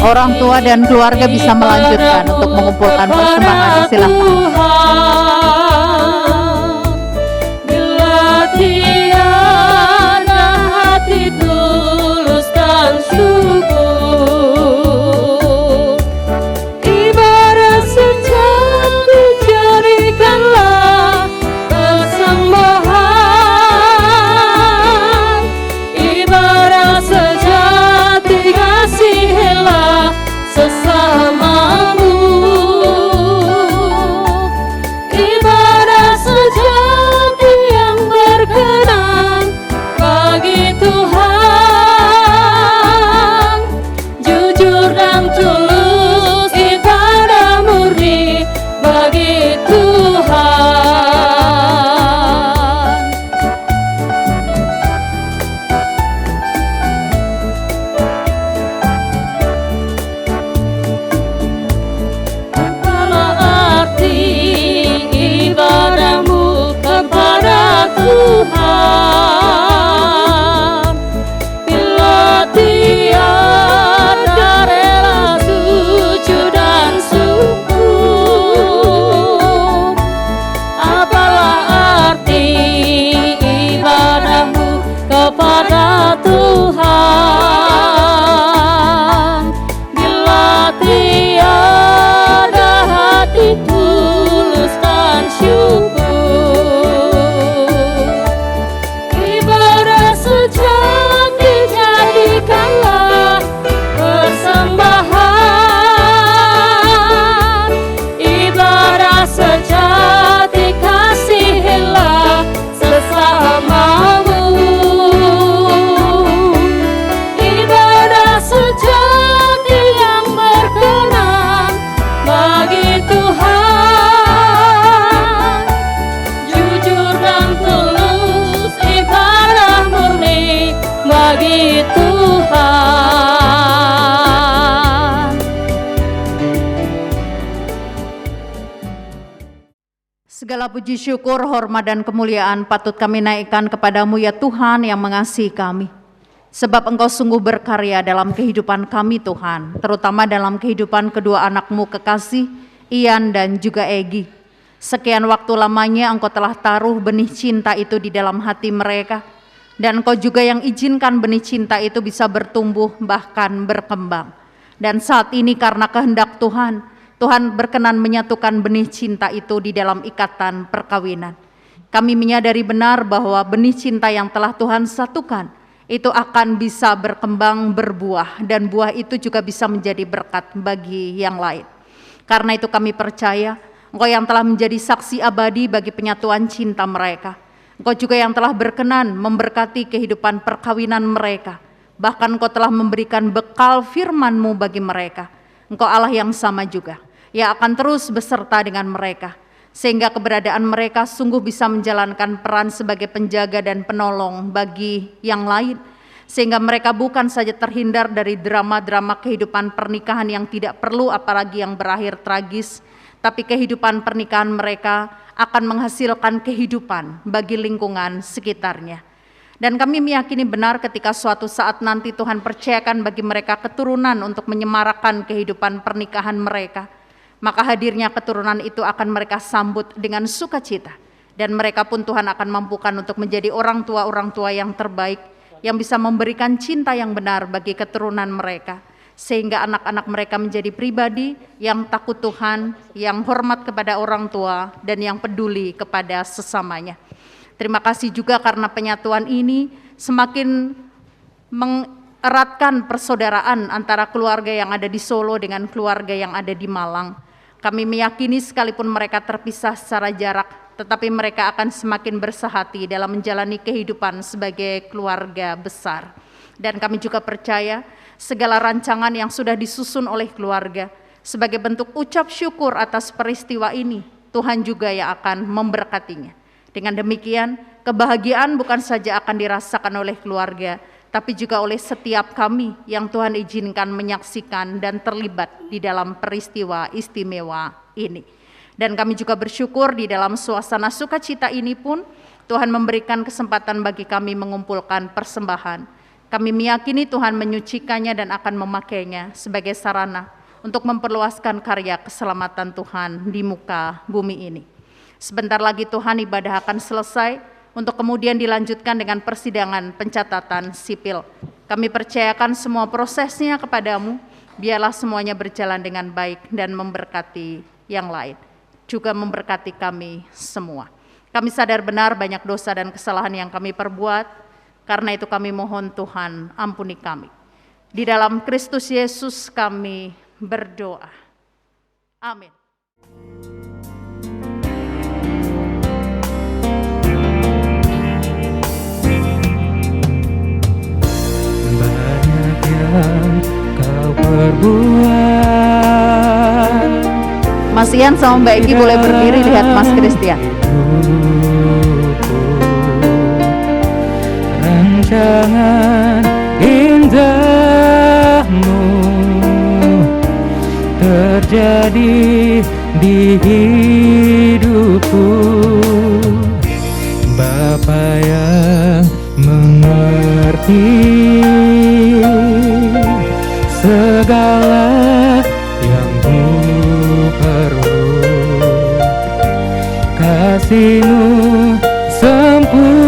Orang tua dan keluarga bisa melanjutkan untuk mengumpulkan persembahan. Silakan. Segala puji syukur, hormat dan kemuliaan patut kami naikkan kepadamu ya Tuhan yang mengasihi kami. Sebab Engkau sungguh berkarya dalam kehidupan kami Tuhan, terutama dalam kehidupan kedua anak-Mu kekasih, Ian dan juga Egi. Sekian waktu lamanya Engkau telah taruh benih cinta itu di dalam hati mereka, dan Engkau juga yang izinkan benih cinta itu bisa bertumbuh bahkan berkembang. Dan saat ini karena kehendak Tuhan, Tuhan berkenan menyatukan benih cinta itu di dalam ikatan perkawinan. Kami menyadari benar bahwa benih cinta yang telah Tuhan satukan itu akan bisa berkembang berbuah, dan buah itu juga bisa menjadi berkat bagi yang lain. Karena itu kami percaya Engkau yang telah menjadi saksi abadi bagi penyatuan cinta mereka. Engkau juga yang telah berkenan memberkati kehidupan perkawinan mereka. Bahkan Engkau telah memberikan bekal firman-Mu bagi mereka. Engkau Allah yang sama juga, yang akan terus beserta dengan mereka, sehingga keberadaan mereka sungguh bisa menjalankan peran sebagai penjaga dan penolong bagi yang lain, sehingga mereka bukan saja terhindar dari drama-drama kehidupan pernikahan yang tidak perlu apalagi yang berakhir tragis, tapi kehidupan pernikahan mereka akan menghasilkan kehidupan bagi lingkungan sekitarnya. Dan kami meyakini benar ketika suatu saat nanti Tuhan percayakan bagi mereka keturunan untuk menyemarakan kehidupan pernikahan mereka, maka hadirnya keturunan itu akan mereka sambut dengan sukacita, dan mereka pun Tuhan akan mampukan untuk menjadi orang tua yang terbaik, yang bisa memberikan cinta yang benar bagi keturunan mereka, sehingga anak-anak mereka menjadi pribadi yang takut Tuhan, yang hormat kepada orang tua, dan yang peduli kepada sesamanya. Terima kasih juga karena penyatuan ini semakin mengeratkan persaudaraan antara keluarga yang ada di Solo dengan keluarga yang ada di Malang. Kami meyakini sekalipun mereka terpisah secara jarak, tetapi mereka akan semakin bersahati dalam menjalani kehidupan sebagai keluarga besar. Dan kami juga percaya segala rancangan yang sudah disusun oleh keluarga sebagai bentuk ucap syukur atas peristiwa ini, Tuhan juga yang akan memberkatinya. Dengan demikian, kebahagiaan bukan saja akan dirasakan oleh keluarga, tapi juga oleh setiap kami yang Tuhan izinkan menyaksikan dan terlibat di dalam peristiwa istimewa ini. Dan kami juga bersyukur di dalam suasana sukacita ini pun Tuhan memberikan kesempatan bagi kami mengumpulkan persembahan. Kami meyakini Tuhan menyucikannya dan akan memakainya sebagai sarana untuk memperluaskan karya keselamatan Tuhan di muka bumi ini. Sebentar lagi Tuhan ibadah akan selesai untuk kemudian dilanjutkan dengan persidangan pencatatan sipil. Kami percayakan semua prosesnya kepadamu, biarlah semuanya berjalan dengan baik dan memberkati yang lain, juga memberkati kami semua. Kami sadar benar banyak dosa dan kesalahan yang kami perbuat, karena itu kami mohon Tuhan ampuni kami. Di dalam Kristus Yesus kami berdoa. Amin. Kau perbuat. Mas Ian sama Mbak Egi boleh berdiri, lihat Mas Christian. Rancangan indahmu terjadi di hidupku, Bapa yang mengerti segala yang ku perlu. Kasih-Mu sempurna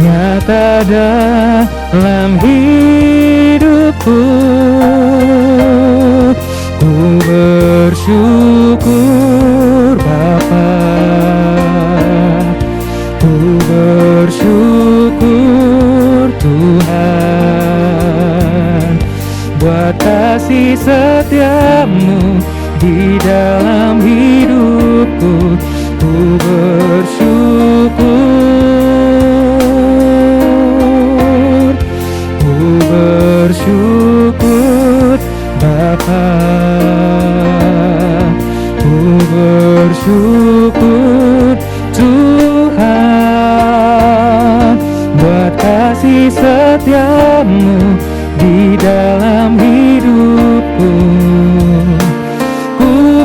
nyata dalam hidupku. Ku bersyukur Bapa, ku bersyukur Tuhan, buat kasih setia-Mu di dalam hidupku. Ku bersyukur, ku bersyukur Bapa, ku bersyukur Tuhan, buat kasih setia-Mu di dalam hidupku. Ku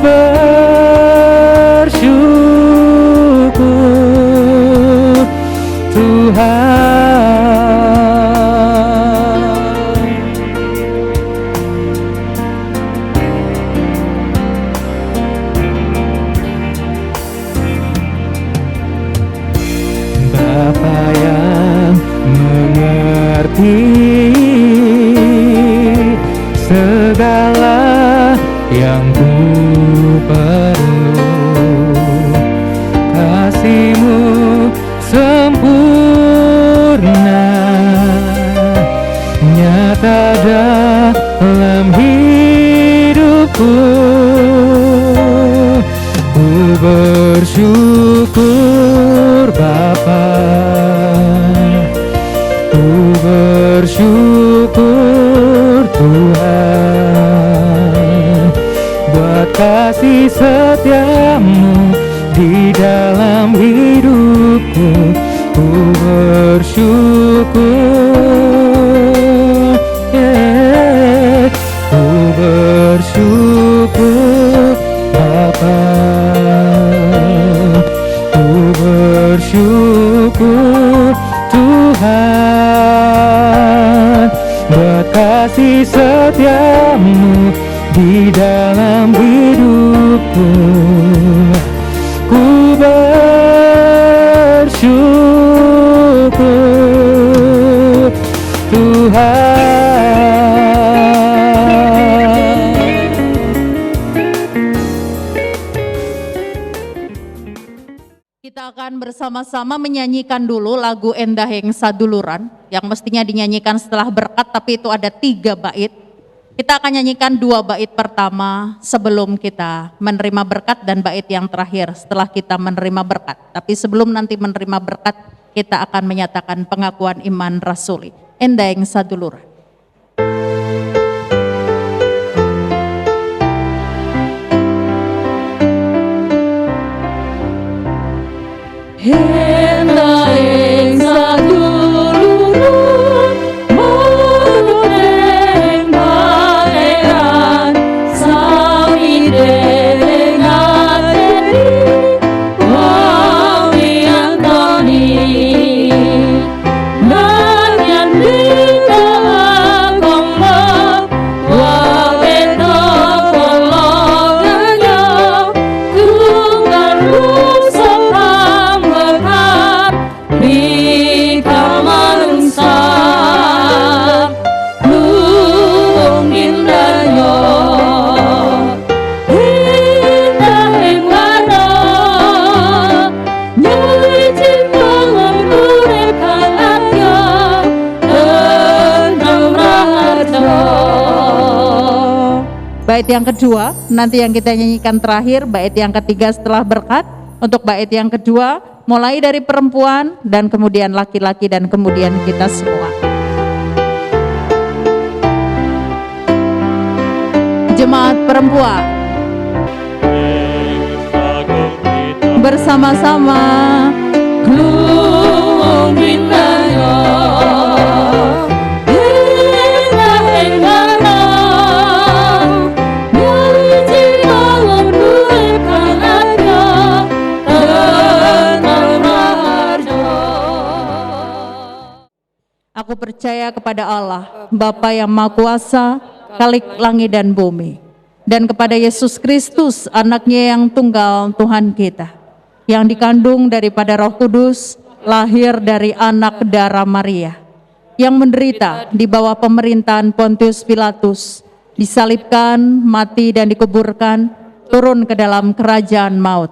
segala yang ku perlu. Kasih-Mu sempurna, nyata dalam hidupku. Ku bersyukur Bapa, ku bersyukur Tuhan, buat kasih setia-Mu di dalam hidupku. Ku bersyukur, ku bersyukur Bapa, ku bersyukur Tuhan, buat kasih setia-Mu di dalam hidupku. Ku bersyukur Tuhan. Kita akan bersama-sama menyanyikan dulu lagu Endahing Saduluran yang mestinya dinyanyikan setelah berkat, tapi itu ada 3 bait. Kita akan nyanyikan 2 bait pertama sebelum kita menerima berkat dan bait yang terakhir setelah kita menerima berkat. Tapi sebelum nanti menerima berkat, kita akan menyatakan pengakuan iman rasuli. Endahing Saduluran. Endahing saduluran, muneng pangeran, sawide ngateni, wangi Antoni, nanyan bika konglo, waweno kolonganyo, tunggal rusopam lekat, bika manungsa, luwung indayo, indahing wano, nyuci bangun urip kang arya, tenang raharja. Bait yang kedua, nanti yang kita nyanyikan terakhir, bait yang ketiga setelah berkat. Untuk bait yang kedua, mulai dari perempuan dan kemudian laki-laki dan kemudian kita semua. Jemaat perempuan, bersama-sama. Luwung bindayo, indahing wano, nyuci bangun urip kang arya, tenang raharja. Aku percaya kepada Allah, Bapa yang Maha Kuasa, Khalik langit dan bumi, dan kepada Yesus Kristus, anaknya yang tunggal Tuhan kita, yang dikandung daripada Roh Kudus, lahir dari anak darah Maria, yang menderita di bawah pemerintahan Pontius Pilatus, disalibkan, mati dan dikuburkan, turun ke dalam kerajaan maut.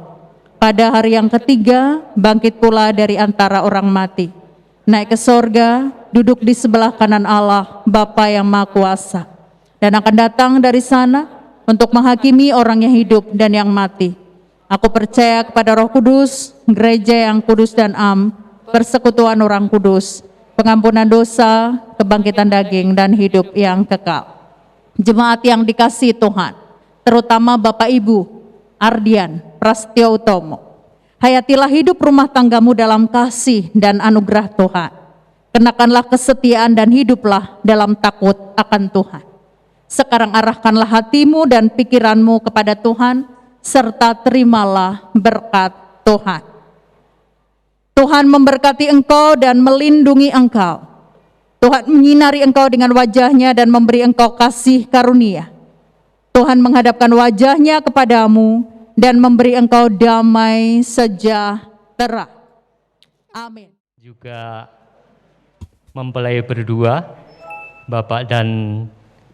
Pada hari yang ketiga, bangkit pula dari antara orang mati, naik ke sorga, duduk di sebelah kanan Allah, Bapa yang Maha Kuasa, dan akan datang dari sana untuk menghakimi orang yang hidup dan yang mati. Aku percaya kepada Roh Kudus, gereja yang kudus dan am, persekutuan orang kudus, pengampunan dosa, kebangkitan daging, dan hidup yang kekal. Jemaat yang dikasihi Tuhan, terutama Bapak Ibu Ardian Prasetyo Utomo, hayatilah hidup rumah tanggamu dalam kasih dan anugerah Tuhan. Kenakanlah kesetiaan dan hiduplah dalam takut akan Tuhan. Sekarang arahkanlah hatimu dan pikiranmu kepada Tuhan, serta terimalah berkat Tuhan. Tuhan memberkati engkau dan melindungi engkau. Tuhan menyinari engkau dengan wajahnya dan memberi engkau kasih karunia. Tuhan menghadapkan wajahnya kepadamu dan memberi engkau damai sejahtera. Amin. Juga mempelai berdua, Bapak dan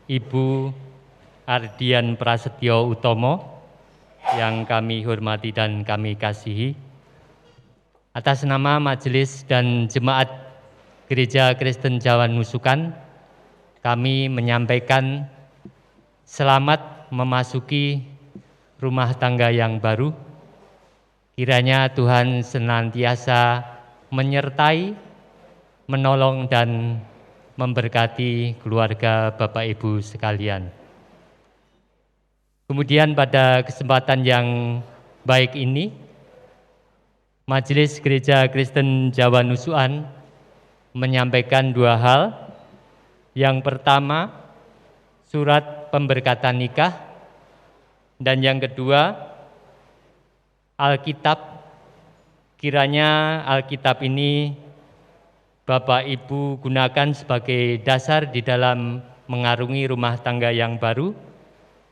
Ibu Ardian Prasetyo Utomo yang kami hormati dan kami kasihi, atas nama Majelis dan Jemaat Gereja Kristen Jawa Nusukan, kami menyampaikan selamat memasuki rumah tangga yang baru. Kiranya Tuhan senantiasa menyertai, menolong dan memberkati keluarga Bapak Ibu sekalian. Kemudian pada kesempatan yang baik ini, Majelis Gereja Kristen Jawa Nusukan menyampaikan dua hal. Yang pertama, surat pemberkatan nikah, dan yang kedua, Alkitab. Kiranya Alkitab ini Bapak Ibu gunakan sebagai dasar di dalam mengarungi rumah tangga yang baru,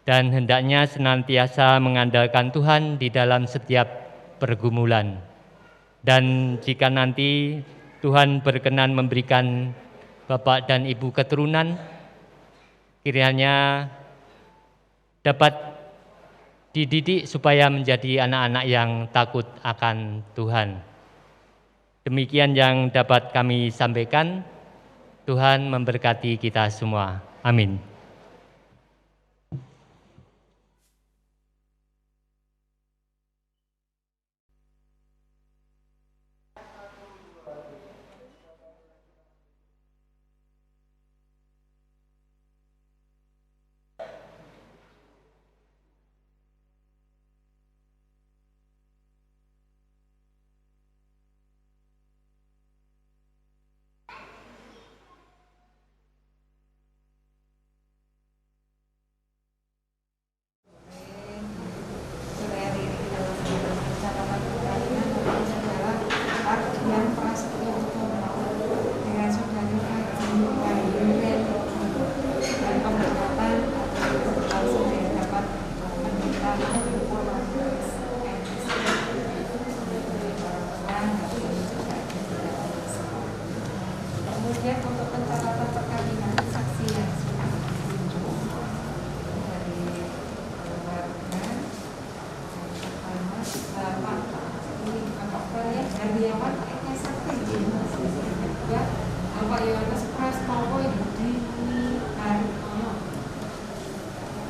dan hendaknya senantiasa mengandalkan Tuhan di dalam setiap pergumulan. Dan jika nanti Tuhan berkenan memberikan Bapak dan Ibu keturunan, kiranya dapat dididik supaya menjadi anak-anak yang takut akan Tuhan. Demikian yang dapat kami sampaikan. Tuhan memberkati kita semua. Amin.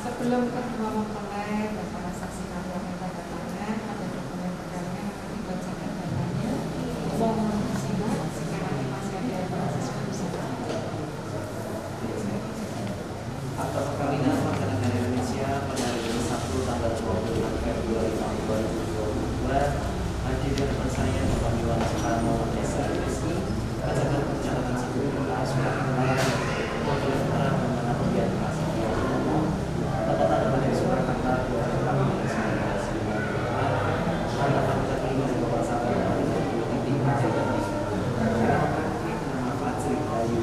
Sebelum kedua mempelai dan para saksi ahli yang tanda tangan, ada dokumen perkawinan yang dibacakan dananya. Mohon disimak jika nanti masih ada yang siswa bisa. Akta perkawinan warga negara Indonesia pada hari Sabtu tanggal 26 Februari tahun 2022 hadir di depan saya Bapak Iwan Soekarno SRSI, Kacakan Pencatatan Sipil Kota Surakarta, Wakil Ketua dan Pembian Prasetyo Utomo, Tata Tata Badan Surakarta 2019, Tata Tata Kelima dan Bapak Sabtu dari Titik Jalan nama Fajri Bayu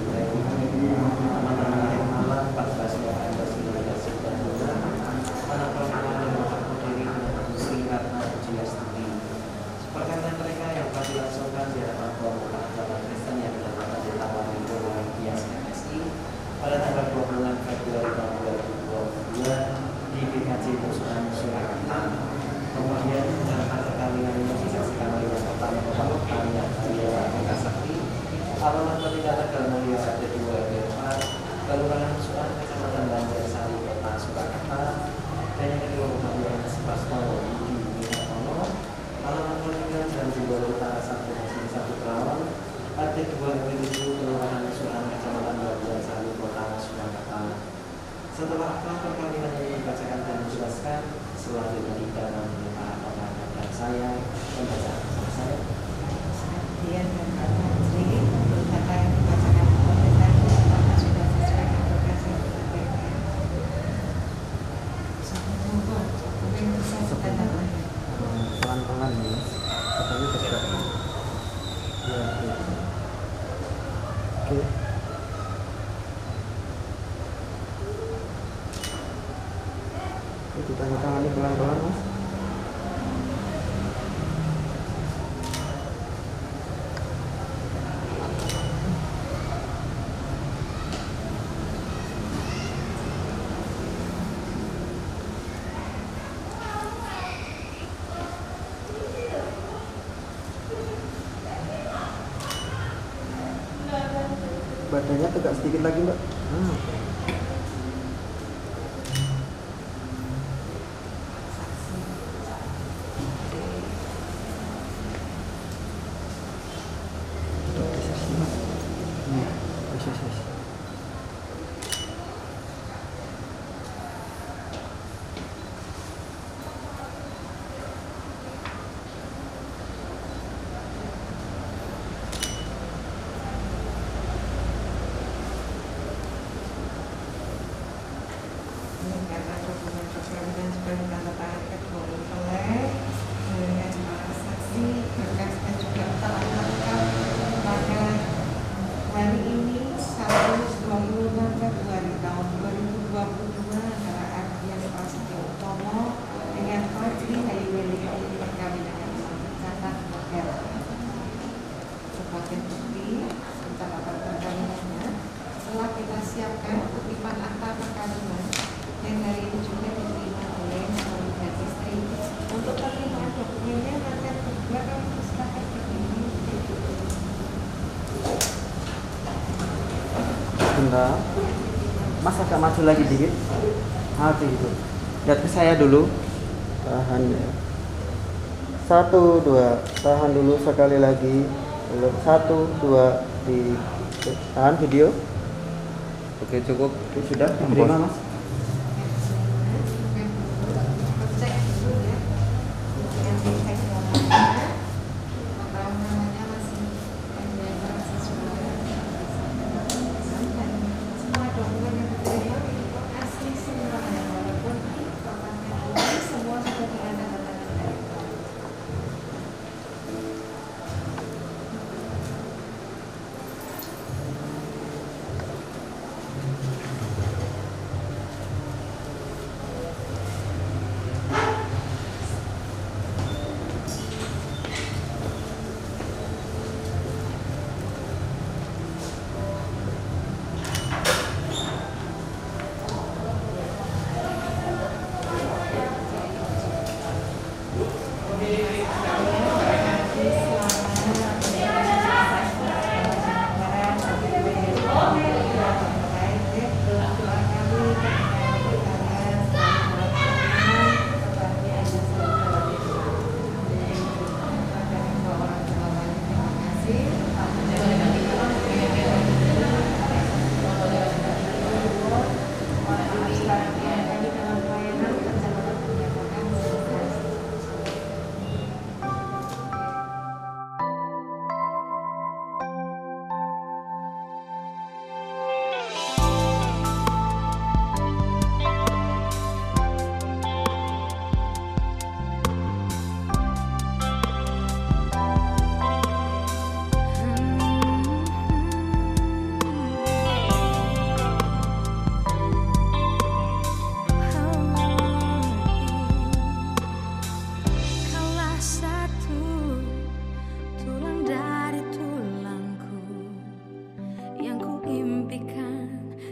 nama lahir malam 14 November 1992, anak perempuan yang mengaku diri dengan Sri Ratna Pujiastuti. Perkawinan mereka yang telah dilangsungkan di hadapan kelompok agama Kristen yang dilakukan di Taman Minggu Bias MSI pada tanggal 26 Februari tahun 2022 di GKJ Nusukan Surakarta. Kemudian dalam perkawinan ini disaksikan oleh yang pertama Bapak Tania Ariela Eka Sakti, alamat Peninggalan Tegal Mulia RT 2 RW 4, Kelurahan Nusukan, Kecamatan Banjarsari, Kota Surakarta, dan yang kedua Bapak Yohanes Prastowo Budi Winartono, alamat Peninggalan dan juga Utara 1 Masjid 1 Kerawang, RT 2 RW 7, Kelurahan Nusukan, Kecamatan Banjarsari, Kota Surakarta. Setelah akta perkawinan ini dibacakan dan dijelaskan, selanjutnya dan para pengantin dan saya membaca bersama saya. Kemudian dan Pak Fajri, kata yang dibacakan oleh tadi apakah sudah sesuai dengan progres yang disampaikan? Mungkin bisa tanda tangan. Pelan-pelan ya, tapi tidak. Ya, oke. Itu tanda tangan ini pelan-pelan mas. Badannya tegak sedikit lagi, Mbak. Bentar. Mas agak maju lagi dikit. Hati itu. Lihat ke saya dulu. Tahan ya. 1, 2. Tahan dulu sekali lagi. 1, 2. Tahan video. Oke, cukup. Sudah. Terima, Mas.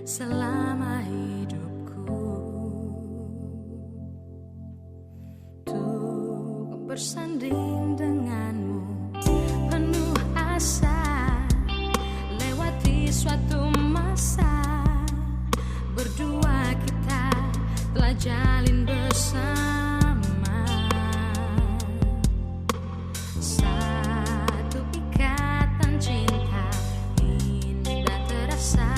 Selama hidupku, untuk bersanding denganmu, penuh asa, lewati suatu masa, berdua kita telah jalin bersama, satu ikatan cinta indah terasa.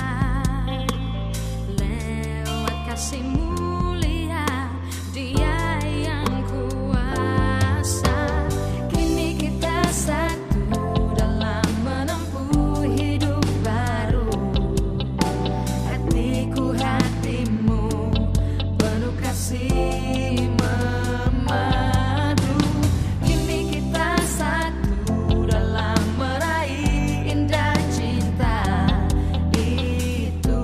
Kasih mulia Dia yang kuasa. Kini kita satu dalam menempuh hidup baru. Hatiku hatimu penuh kasih memadu. Kini kita satu dalam meraih indah cinta itu.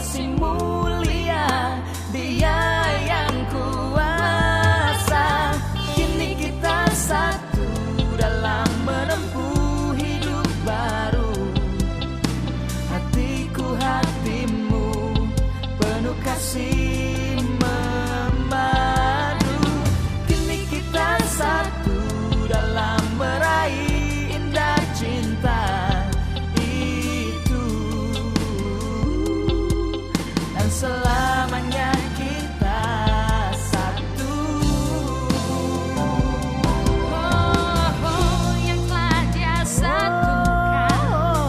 kasih mulia, Dia yang kuasa. Kini kita satu dalam menempuh hidup baru. Hatiku hatimu penuh kasih memadu. Kini kita satu dalam meraih indah cinta itu, dan selamanya kita satu. Oh, yang telah Dia satukan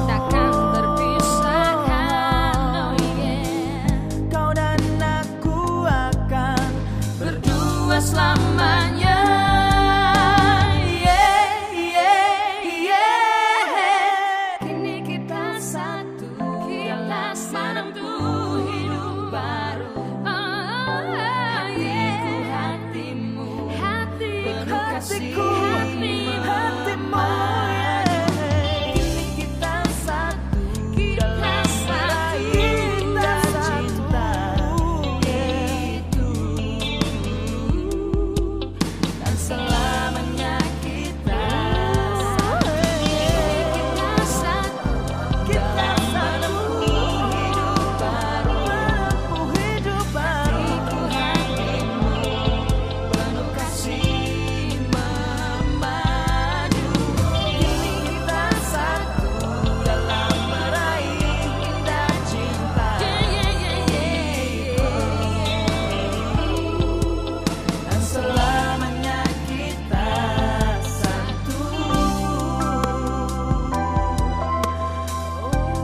takkan terpisahkan. Oh yeah. Kau dan aku akan berdua selamanya. Kini kita satu dalam menempuh hidup baru. Hatiku hatimu penuh kasih hatimu. Kini kita satu dalam meraih indah cinta itu, dan selamanya kita satu. Kita satu dalam menempuh hidup baru. Hatiku hatimu penuh kasih memadu. Kini kita satu dalam meraih indah cinta, dan selamanya kita satu.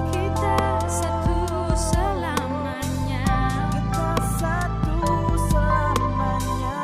Kita satu selamanya. Kita satu selamanya.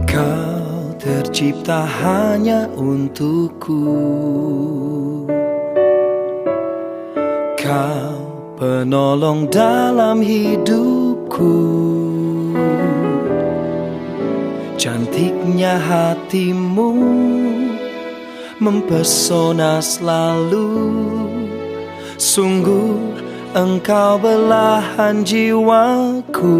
Kau tercipta hanya untukku. Kau penolong dalam hidupku. Cantiknya hatimu mempesona selalu. Sungguh engkau belahan jiwaku.